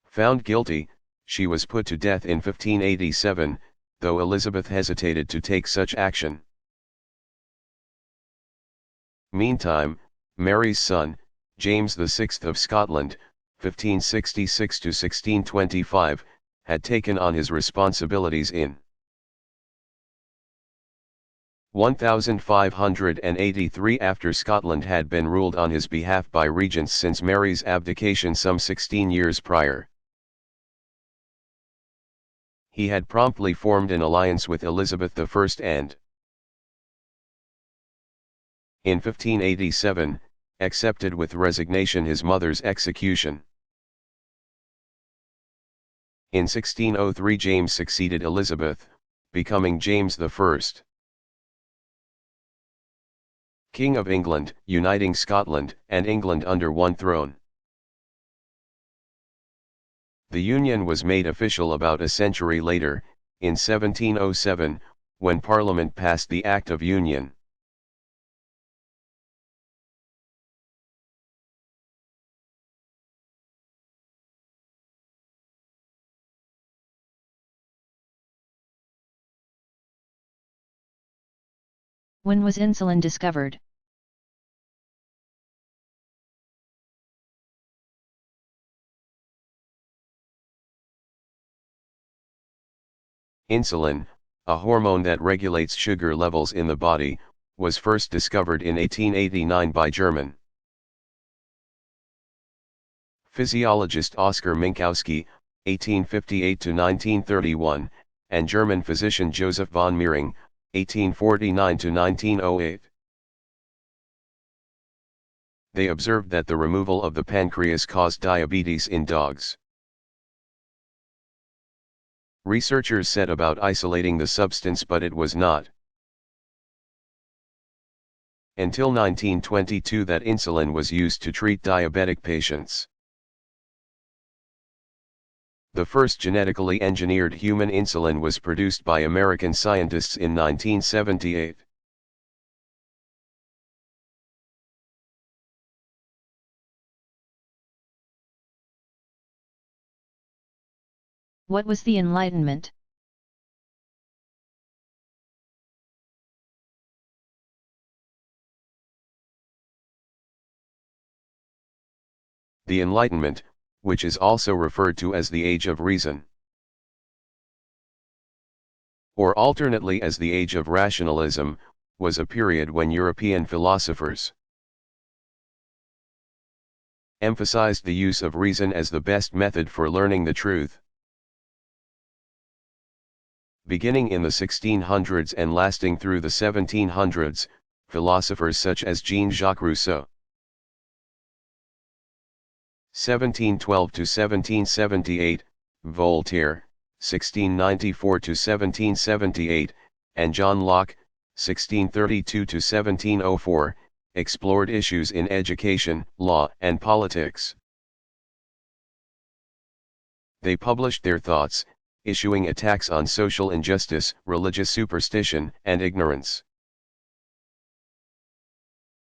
S2: Found guilty, she was put to death in 1587, though Elizabeth hesitated to take such action. Meantime, Mary's son, James VI of Scotland, 1566 to 1625, had taken on his responsibilities in 1583 after Scotland had been ruled on his behalf by regents since Mary's abdication some 16 years prior. He had promptly formed an alliance with Elizabeth I and, in 1587, accepted with resignation his mother's execution. In 1603 James succeeded Elizabeth, becoming James I, King of England, uniting Scotland and England under one throne. The union was made official about a century later, in 1707, when Parliament passed the Act of Union.
S1: When was insulin discovered?
S2: Insulin, a hormone that regulates sugar levels in the body, was first discovered in 1889 by German physiologist Oskar Minkowski, 1858 to 1931, and German physician Joseph von Mering, 1849 to 1908. They observed that the removal of the pancreas caused diabetes in dogs. Researchers set about isolating the substance, but it was not until 1922 that insulin was used to treat diabetic patients. The first genetically engineered human insulin was produced by American scientists in 1978.
S1: What was the Enlightenment?
S2: the Enlightenment, which is also referred to as the Age of Reason, or alternately as the Age of Rationalism, was a period when European philosophers emphasized the use of reason as the best method for learning the truth. Beginning in the 1600s and lasting through the 1700s, philosophers such as Jean-Jacques Rousseau (1712–1778), Voltaire (1694–1778), and John Locke (1632–1704), explored issues in education, law, and politics. They published their thoughts, issuing attacks on social injustice, religious superstition, and ignorance.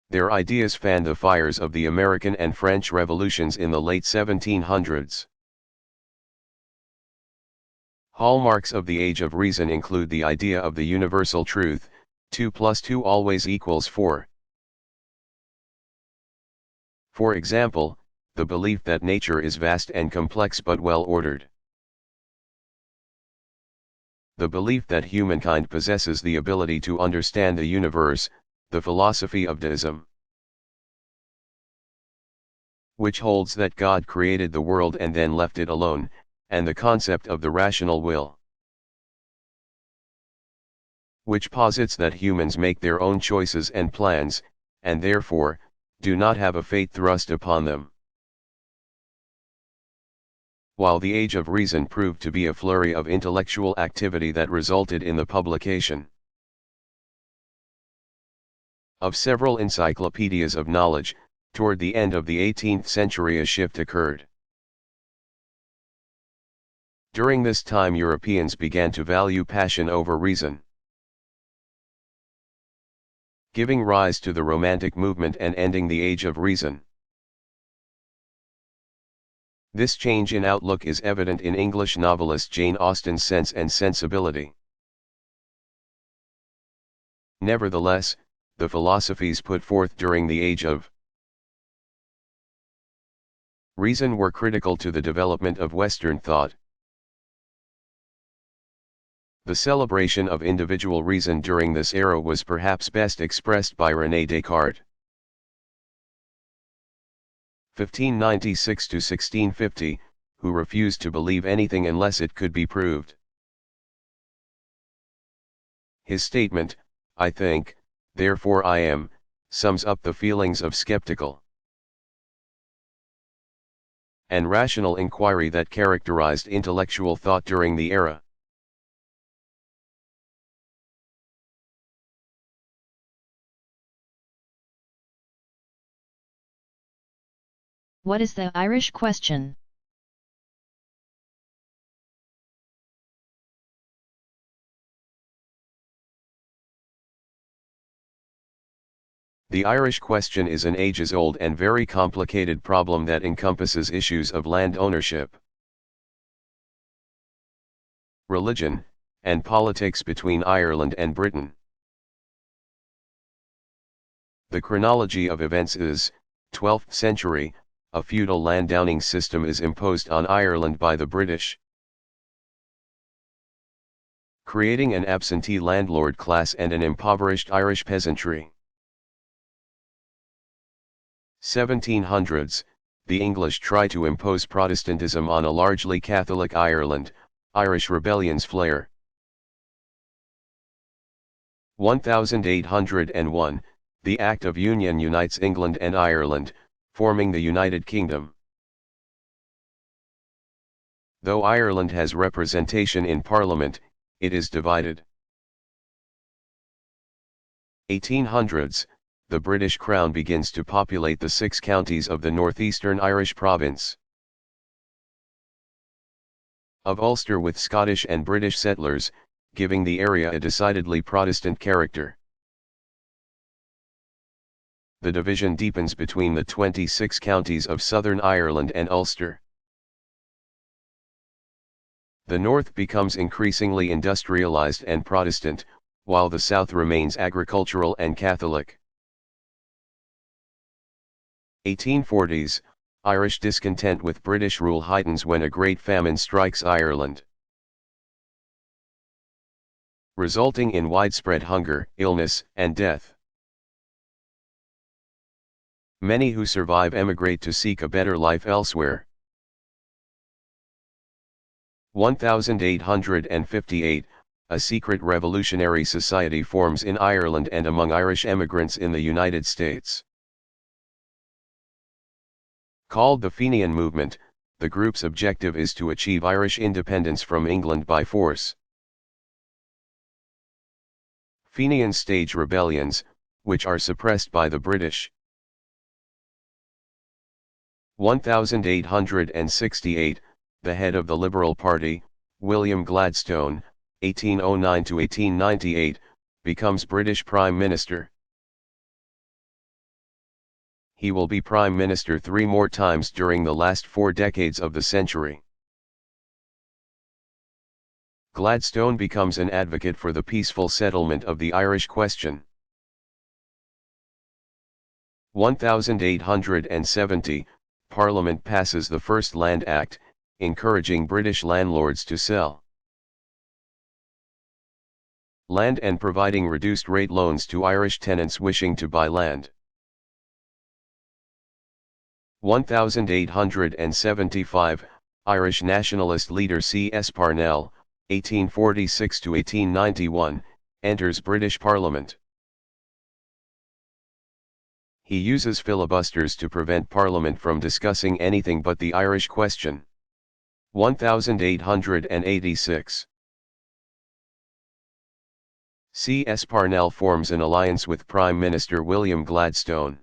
S2: Their ideas fanned the fires of the American and French revolutions in the late 1700s. Hallmarks of the Age of Reason include the idea of the universal truth, 2 + 2 always equals 4. For example, the belief that nature is vast and complex but well ordered. The belief that humankind possesses the ability to understand the universe, the philosophy of deism, which holds that God created the world and then left it alone, and the concept of the rational will, which posits that humans make their own choices and plans, and therefore, do not have a fate thrust upon them. While the Age of Reason proved to be a flurry of intellectual activity that resulted in the publication of several encyclopedias of knowledge, toward the end of the 18th century a shift occurred. During this time Europeans began to value passion over reason, giving rise to the Romantic movement and ending the Age of Reason. This change in outlook is evident in English novelist Jane Austen's Sense and Sensibility. Nevertheless, the philosophies put forth during the Age of Reason were critical to the development of Western thought. The celebration of individual reason during this era was perhaps best expressed by René Descartes (1596–1650), who refused to believe anything unless it could be proved. His statement, "I think, therefore I am," sums up the feelings of skeptical and rational inquiry that characterized intellectual thought during the era.
S1: What is the Irish question?
S2: The Irish question is an ages-old and very complicated problem that encompasses issues of land ownership, religion, and politics between Ireland and Britain. The chronology of events is, 12th century, a feudal landowning system is imposed on Ireland by the British, creating an absentee landlord class and an impoverished Irish peasantry. 1700s, the English try to impose Protestantism on a largely Catholic Ireland, Irish rebellions flare. 1801, the Act of Union unites England and Ireland, forming the United Kingdom. Though Ireland has representation in Parliament, it is divided. 1800s, the British Crown begins to populate the 6 counties of the northeastern Irish province of Ulster with Scottish and British settlers, giving the area a decidedly Protestant character. The division deepens between the 26 counties of Southern Ireland and Ulster. The north becomes increasingly industrialized and Protestant, while the south remains agricultural and Catholic. 1840s, Irish discontent with British rule heightens when a great famine strikes Ireland, resulting in widespread hunger, illness, and death. Many who survive emigrate to seek a better life elsewhere. 1858, a secret revolutionary society forms in Ireland and among Irish emigrants in the United States. Called the Fenian Movement, the group's objective is to achieve Irish independence from England by force. Fenians stage rebellions, which are suppressed by the British. 1868, the head of the Liberal Party, William Gladstone, 1809–1898, becomes British Prime Minister. He will be Prime Minister 3 more times during the last 4 decades of the century. Gladstone becomes an advocate for the peaceful settlement of the Irish question. 1870, Parliament passes the First Land Act, encouraging British landlords to sell land and providing reduced-rate loans to Irish tenants wishing to buy land. 1875, Irish nationalist leader C.S. Parnell, 1846–1891, enters British Parliament. He uses filibusters to prevent Parliament from discussing anything but the Irish question. 1886. C.S. Parnell forms an alliance with Prime Minister William Gladstone.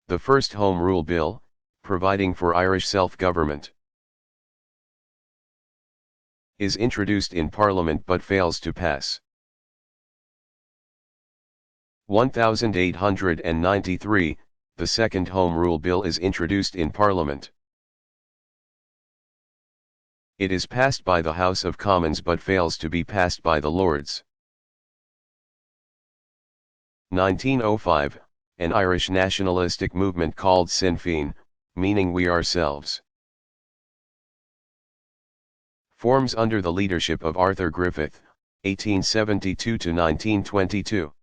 S2: The first Home Rule Bill, providing for Irish self-government, is introduced in Parliament but fails to pass. 1893, the second Home Rule Bill is introduced in Parliament. It is passed by the House of Commons but fails to be passed by the Lords. 1905, an Irish nationalistic movement called Sinn Féin, meaning we ourselves, forms under the leadership of Arthur Griffith, 1872–1922.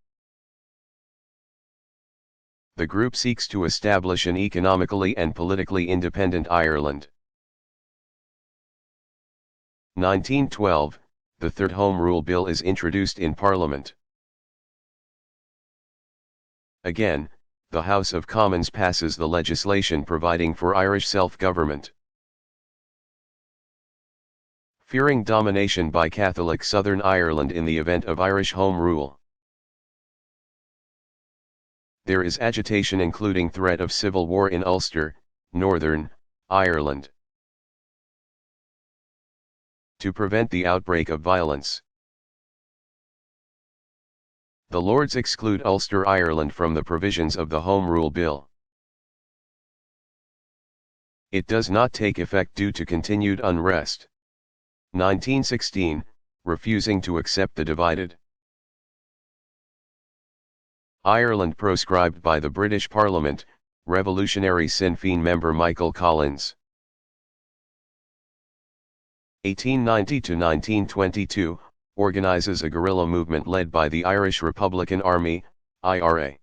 S2: The group seeks to establish an economically and politically independent Ireland. 1912, the Third Home Rule Bill is introduced in Parliament. Again, the House of Commons passes the legislation providing for Irish self-government. Fearing domination by Catholic Southern Ireland in the event of Irish Home Rule, there is agitation including threat of civil war in Ulster, Northern Ireland. To prevent the outbreak of violence, the Lords exclude Ulster Ireland from the provisions of the Home Rule Bill. It does not take effect due to continued unrest. 1916, refusing to accept the divided Ireland proscribed by the British Parliament, revolutionary Sinn Féin member Michael Collins. 1890–1922, organizes a guerrilla movement led by the Irish Republican Army, IRA.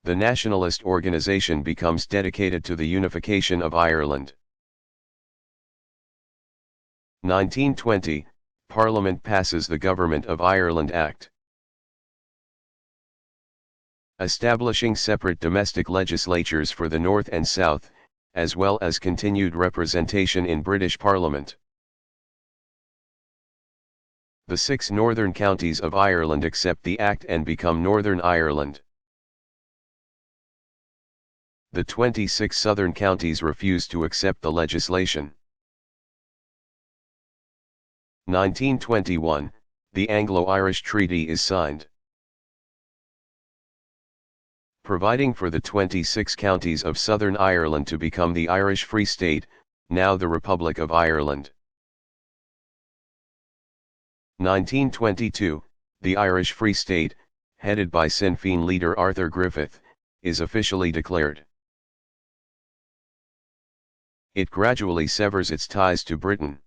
S2: The nationalist organization becomes dedicated to the unification of Ireland. 1920, Parliament passes the Government of Ireland Act, establishing separate domestic legislatures for the North and South, as well as continued representation in British Parliament. The 6 northern counties of Ireland accept the Act and become Northern Ireland. The 26 southern counties refuse to accept the legislation. 1921, the Anglo-Irish Treaty is signed, providing for the 26 counties of Southern Ireland to become the Irish Free State, now the Republic of Ireland. 1922, the Irish Free State, headed by Sinn Féin leader Arthur Griffith, is officially declared. It gradually severs its ties to Britain.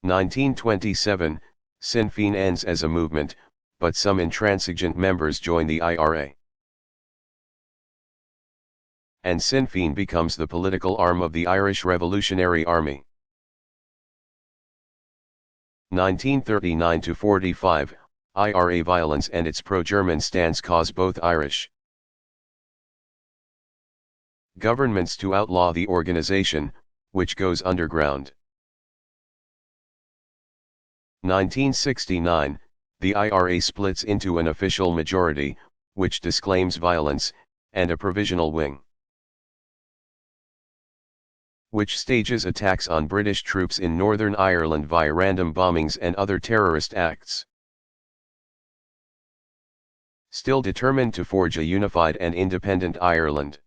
S2: 1927, Sinn Féin ends as a movement, but some intransigent members join the IRA. And Sinn Féin becomes the political arm of the Irish Revolutionary Army. 1939–45, IRA violence and its pro-German stance cause both Irish governments to outlaw the organization, which goes underground. 1969, the IRA splits into an official majority, which disclaims violence, and a provisional wing, which stages attacks on British troops in Northern Ireland via random bombings and other terrorist acts. Still determined to forge a unified and independent Ireland,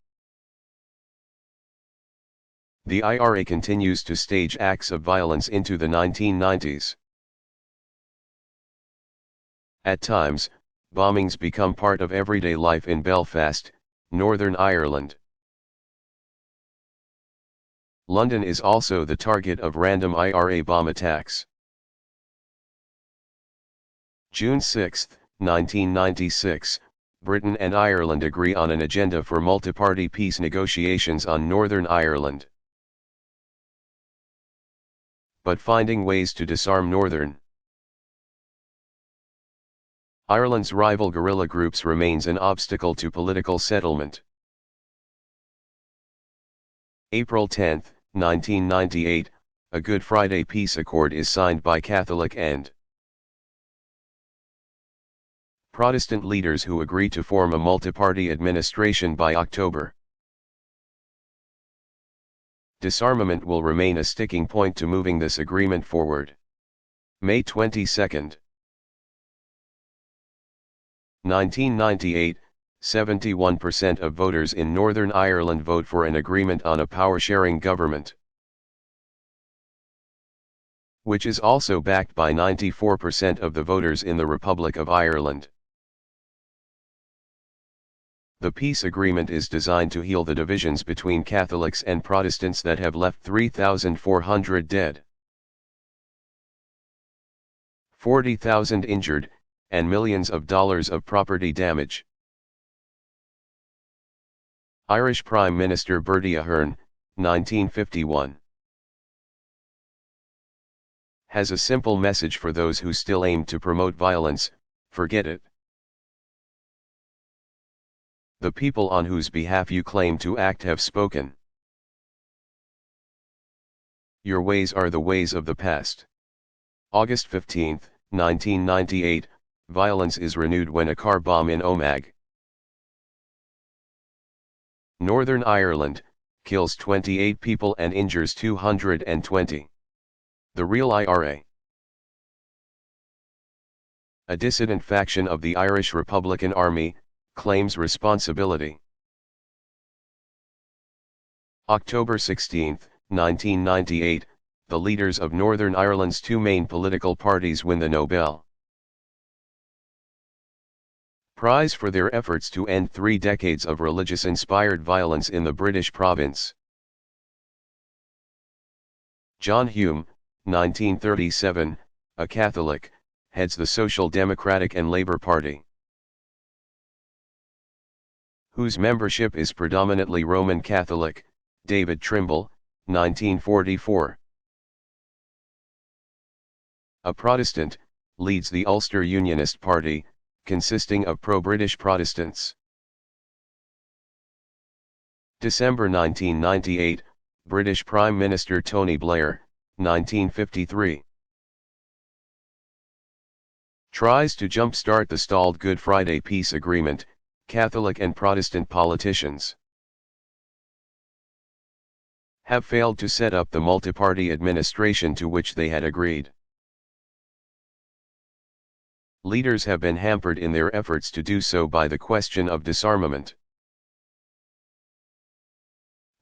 S2: the IRA continues to stage acts of violence into the 1990s. At times, bombings become part of everyday life in Belfast, Northern Ireland. London is also the target of random IRA bomb attacks. June 6, 1996, Britain and Ireland agree on an agenda for multi-party peace negotiations on Northern Ireland, but finding ways to disarm Northern Ireland's rival guerrilla groups remains an obstacle to political settlement. April 10, 1998, a Good Friday Peace Accord is signed by Catholic and Protestant leaders who agree to form a multi-party administration by October. Disarmament will remain a sticking point to moving this agreement forward. May 22, 1998, 71% of voters in Northern Ireland vote for an agreement on a power-sharing government, which is also backed by 94% of the voters in the Republic of Ireland. The peace agreement is designed to heal the divisions between Catholics and Protestants that have left 3,400 dead, 40,000 injured, and millions of dollars of property damage. Irish Prime Minister Bertie Ahern, 1951, has a simple message for those who still aim to promote violence: forget it. The people on whose behalf you claim to act have spoken. Your ways are the ways of the past. August 15, 1998, violence is renewed when a car bomb in Omagh, Northern Ireland, kills 28 people and injures 220. The real IRA, a dissident faction of the Irish Republican Army, claims responsibility. October 16, 1998, the leaders of Northern Ireland's two main political parties win the Nobel Prize for their efforts to end 3 decades of religious-inspired violence in the British province. John Hume, 1937, a Catholic, heads the Social Democratic and Labour Party, whose membership is predominantly Roman Catholic. David Trimble, 1944, a Protestant, leads the Ulster Unionist Party, consisting of pro-British Protestants. December 1998, British Prime Minister Tony Blair, 1953, tries to jump-start the stalled Good Friday peace agreement. Catholic and Protestant politicians have failed to set up the multi-party administration to which they had agreed. Leaders have been hampered in their efforts to do so by the question of disarmament.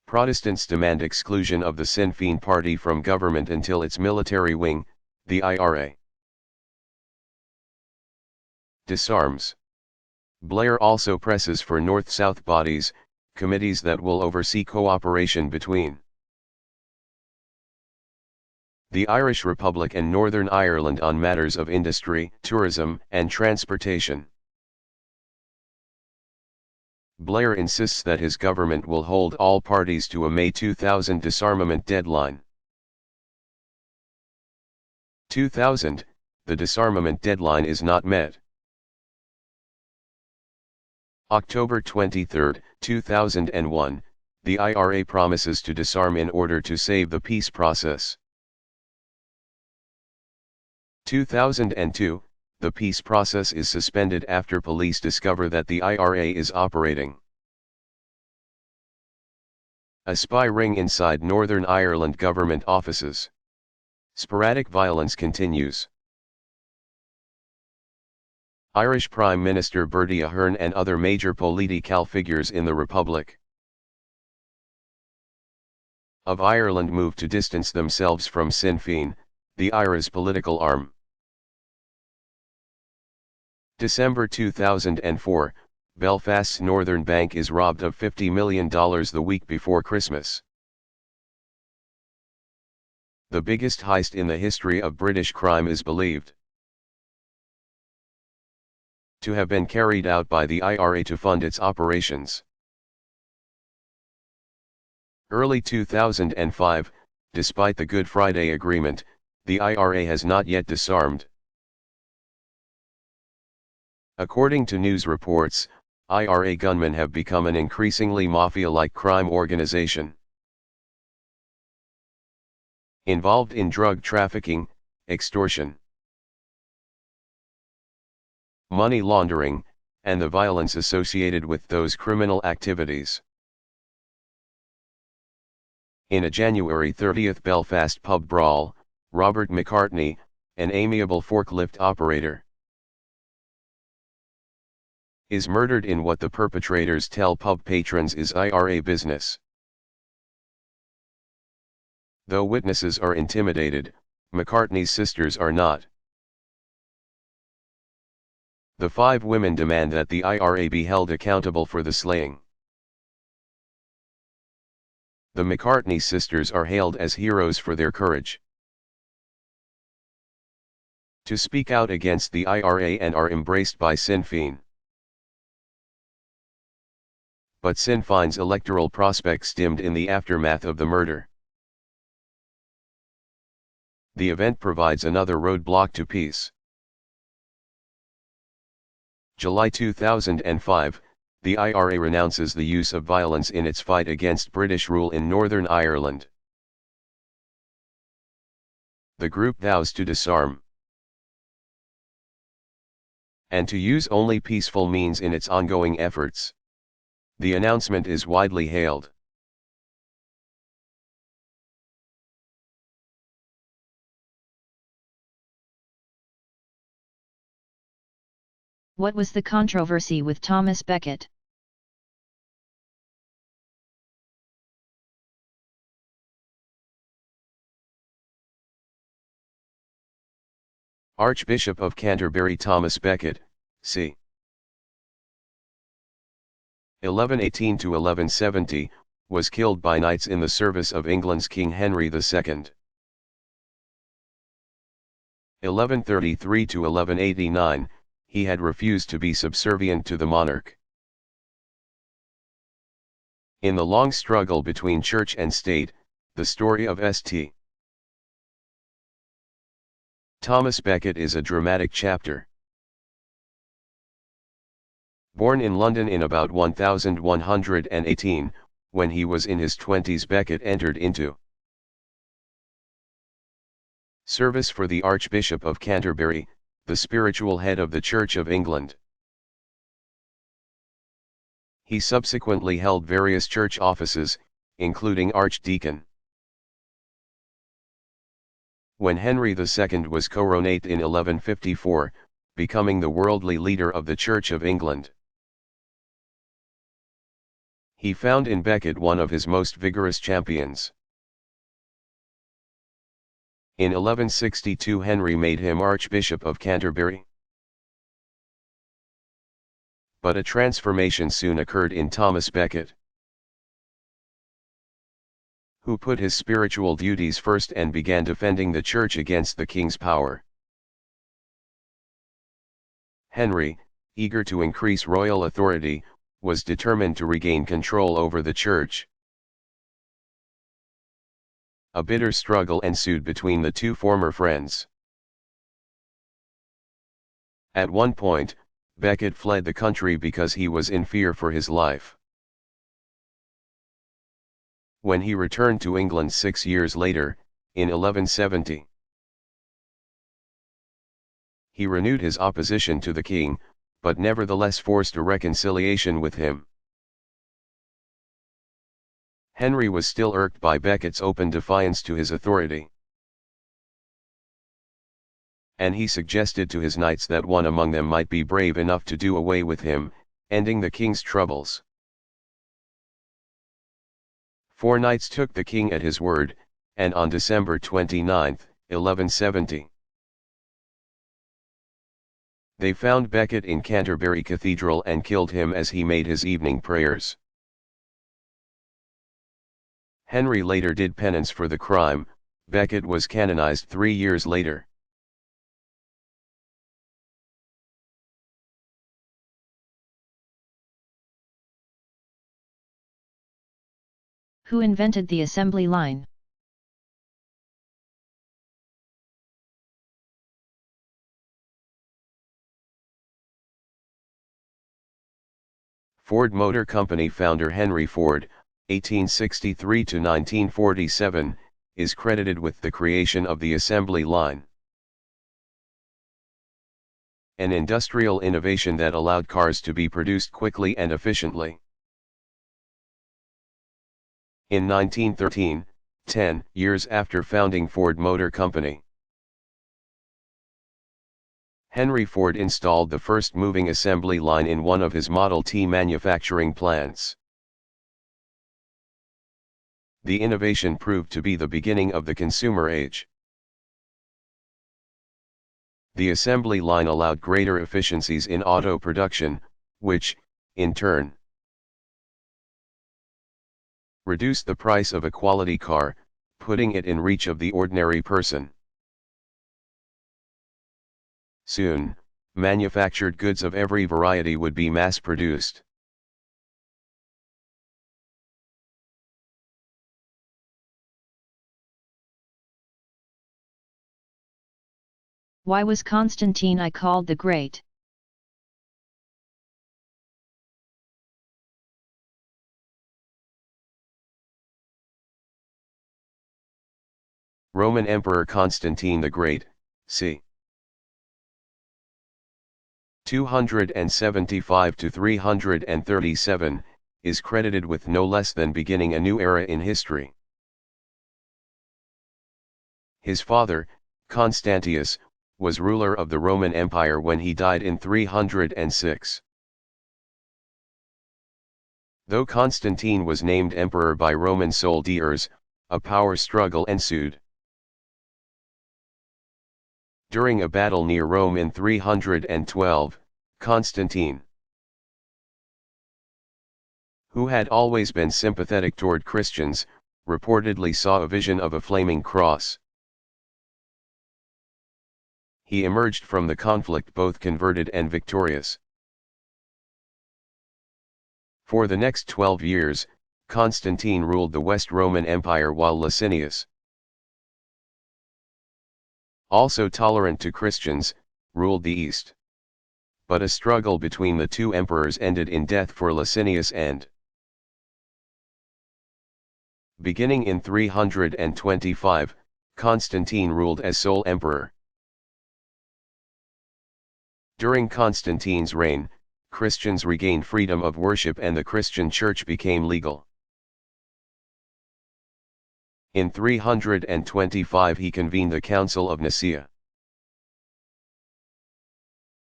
S2: Protestants demand exclusion of the Sinn Féin party from government until its military wing, the IRA, disarms. Blair also presses for North-South bodies, committees that will oversee cooperation between the Irish Republic and Northern Ireland on matters of industry, tourism, and transportation. Blair insists that his government will hold all parties to a May 2000 disarmament deadline. 2000, the disarmament deadline is not met. October 23, 2001, the IRA promises to disarm in order to save the peace process. 2002, the peace process is suspended after police discover that the IRA is operating a spy ring inside Northern Ireland government offices. Sporadic violence continues. Irish Prime Minister Bertie Ahern and other major political figures in the Republic of Ireland move to distance themselves from Sinn Féin, the IRA's political arm. December 2004, Belfast's Northern Bank is robbed of $50 million the week before Christmas. The biggest heist in the history of British crime is believed to have been carried out by the IRA to fund its operations. Early 2005, despite the Good Friday Agreement, the IRA has not yet disarmed. According to news reports, IRA gunmen have become an increasingly mafia-like crime organization, involved in drug trafficking, extortion, money laundering, and the violence associated with those criminal activities. In a January 30 Belfast pub brawl, Robert McCartney, an amiable forklift operator, is murdered in what the perpetrators tell pub patrons is IRA business. Though witnesses are intimidated, McCartney's sisters are not. The 5 women demand that the IRA be held accountable for the slaying. The McCartney sisters are hailed as heroes for their courage to speak out against the IRA and are embraced by Sinn Féin. But Sinn Féin's electoral prospects dimmed in the aftermath of the murder. The event provides another roadblock to peace. July 2005, the IRA renounces the use of violence in its fight against British rule in Northern Ireland. The group vows to disarm and to use only peaceful means in its ongoing efforts. The announcement is widely hailed.
S1: What was the controversy with Thomas Becket?
S2: Archbishop of Canterbury Thomas Becket, c. 1118 to 1170, was killed by knights in the service of England's King Henry II. 1133 to 1189, he had refused to be subservient to the monarch. In the long struggle between church and state, the story of St. Thomas Becket is a dramatic chapter. Born in London in about 1118, when he was in his 20s, Becket entered into service for the Archbishop of Canterbury, the spiritual head of the Church of England. He subsequently held various church offices, including archdeacon. When Henry II was coronated in 1154, becoming the worldly leader of the Church of England, he found in Becket one of his most vigorous champions. In 1162 Henry made him Archbishop of Canterbury. But a transformation soon occurred in Thomas Becket, who put his spiritual duties first and began defending the church against the king's power. Henry, eager to increase royal authority, was determined to regain control over the church. A bitter struggle ensued between the two former friends. At one point, Becket fled the country because he was in fear for his life. When he returned to England 6 years later, in 1170, he renewed his opposition to the king, but nevertheless forced a reconciliation with him. Henry was still irked by Becket's open defiance to his authority, and he suggested to his knights that one among them might be brave enough to do away with him, ending the king's troubles. 4 knights took the king at his word, and on December 29, 1170, they found Becket in Canterbury Cathedral and killed him as he made his evening prayers. Henry later did penance for the crime. Becket was canonized 3 years later.
S1: Who invented the assembly line?
S2: Ford Motor Company founder Henry Ford, 1863 to 1947, is credited with the creation of the assembly line, an industrial innovation that allowed cars to be produced quickly and efficiently. In 1913, 10 years after founding Ford Motor Company, Henry Ford installed the first moving assembly line in one of his Model T manufacturing plants. The innovation proved to be the beginning of the consumer age. The assembly line allowed greater efficiencies in auto production, which, in turn, reduced the price of a quality car, putting it in reach of the ordinary person. Soon, manufactured goods of every variety would be mass-produced.
S1: Why was Constantine I called the Great?
S2: Roman Emperor Constantine the Great, c. 275 to 337, is credited with no less than beginning a new era in history. His father, Constantius, was ruler of the Roman Empire when he died in 306. Though Constantine was named emperor by Roman soldiers, a power struggle ensued. During a battle near Rome in 312, Constantine, who had always been sympathetic toward Christians, reportedly saw a vision of a flaming cross. He emerged from the conflict both converted and victorious. For the next 12 years, Constantine ruled the West Roman Empire while Licinius, also tolerant to Christians, ruled the East. But a struggle between the two emperors ended in death for Licinius and, beginning in 325, Constantine ruled as sole emperor. During Constantine's reign, Christians regained freedom of worship and the Christian church became legal. In 325 he convened the Council of Nicaea,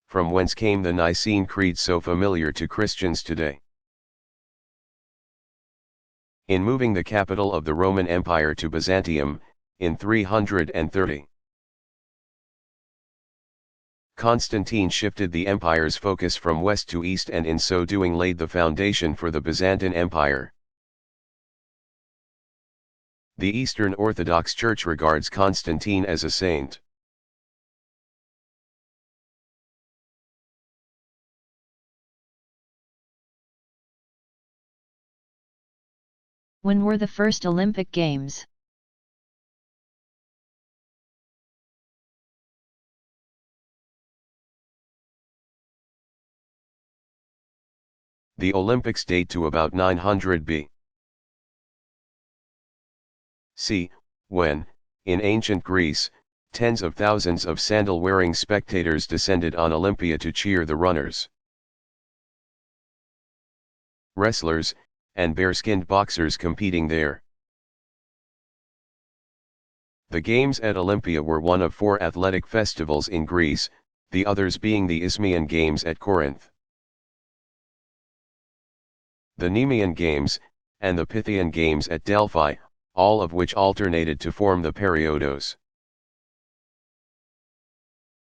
S2: from whence came the Nicene Creed so familiar to Christians today. In moving the capital of the Roman Empire to Byzantium, in 330, Constantine shifted the empire's focus from west to east and in so doing laid the foundation for the Byzantine Empire. The Eastern Orthodox Church regards Constantine as a saint.
S1: When were the first Olympic Games?
S2: The Olympics date to about 900 B.C., when, in ancient Greece, tens of thousands of sandal-wearing spectators descended on Olympia to cheer the runners, wrestlers, and bare-skinned boxers competing there. The Games at Olympia were one of 4 athletic festivals in Greece, the others being the Isthmian Games at Corinth, the Nemean Games, and the Pythian Games at Delphi, all of which alternated to form the periodos,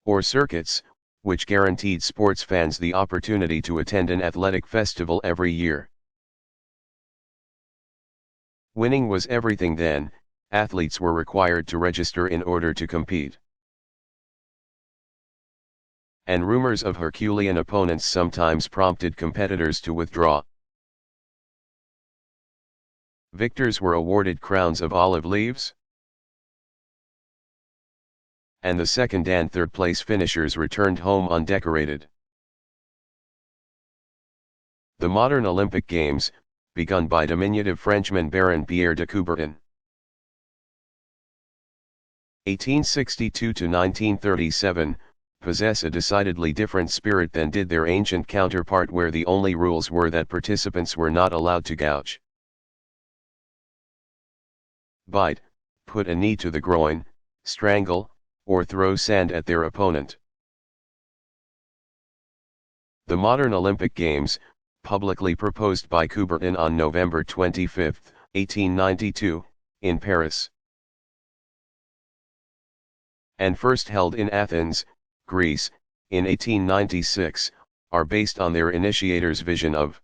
S2: or circuits, which guaranteed sports fans the opportunity to attend an athletic festival every year. Winning was everything then. Athletes were required to register in order to compete, and rumors of Herculean opponents sometimes prompted competitors to withdraw. Victors were awarded crowns of olive leaves, and the second and third place finishers returned home undecorated. The modern Olympic Games, begun by diminutive Frenchman Baron Pierre de Coubertin, 1862 to 1937, possess a decidedly different spirit than did their ancient counterpart, where the only rules were that participants were not allowed to gouge, bite, put a knee to the groin, strangle, or throw sand at their opponent. The modern Olympic Games, publicly proposed by Coubertin on November 25, 1892, in Paris, and first held in Athens, Greece, in 1896, are based on their initiators' vision of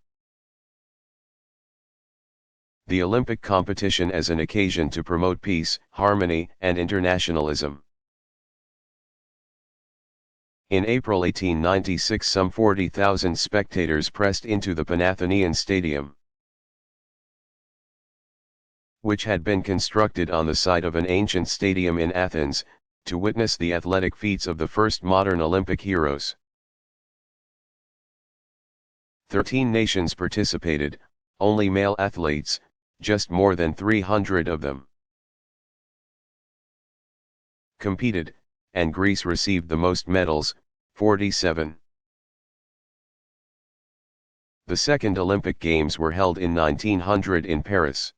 S2: the Olympic competition as an occasion to promote peace, harmony, and internationalism. In April 1896, some 40,000 spectators pressed into the Panathinaean Stadium, which had been constructed on the site of an ancient stadium in Athens, to witness the athletic feats of the first modern Olympic heroes. 13 nations participated, only male athletes, just more than 300 of them competed, and Greece received the most medals, 47. The second Olympic Games were held in 1900 in Paris.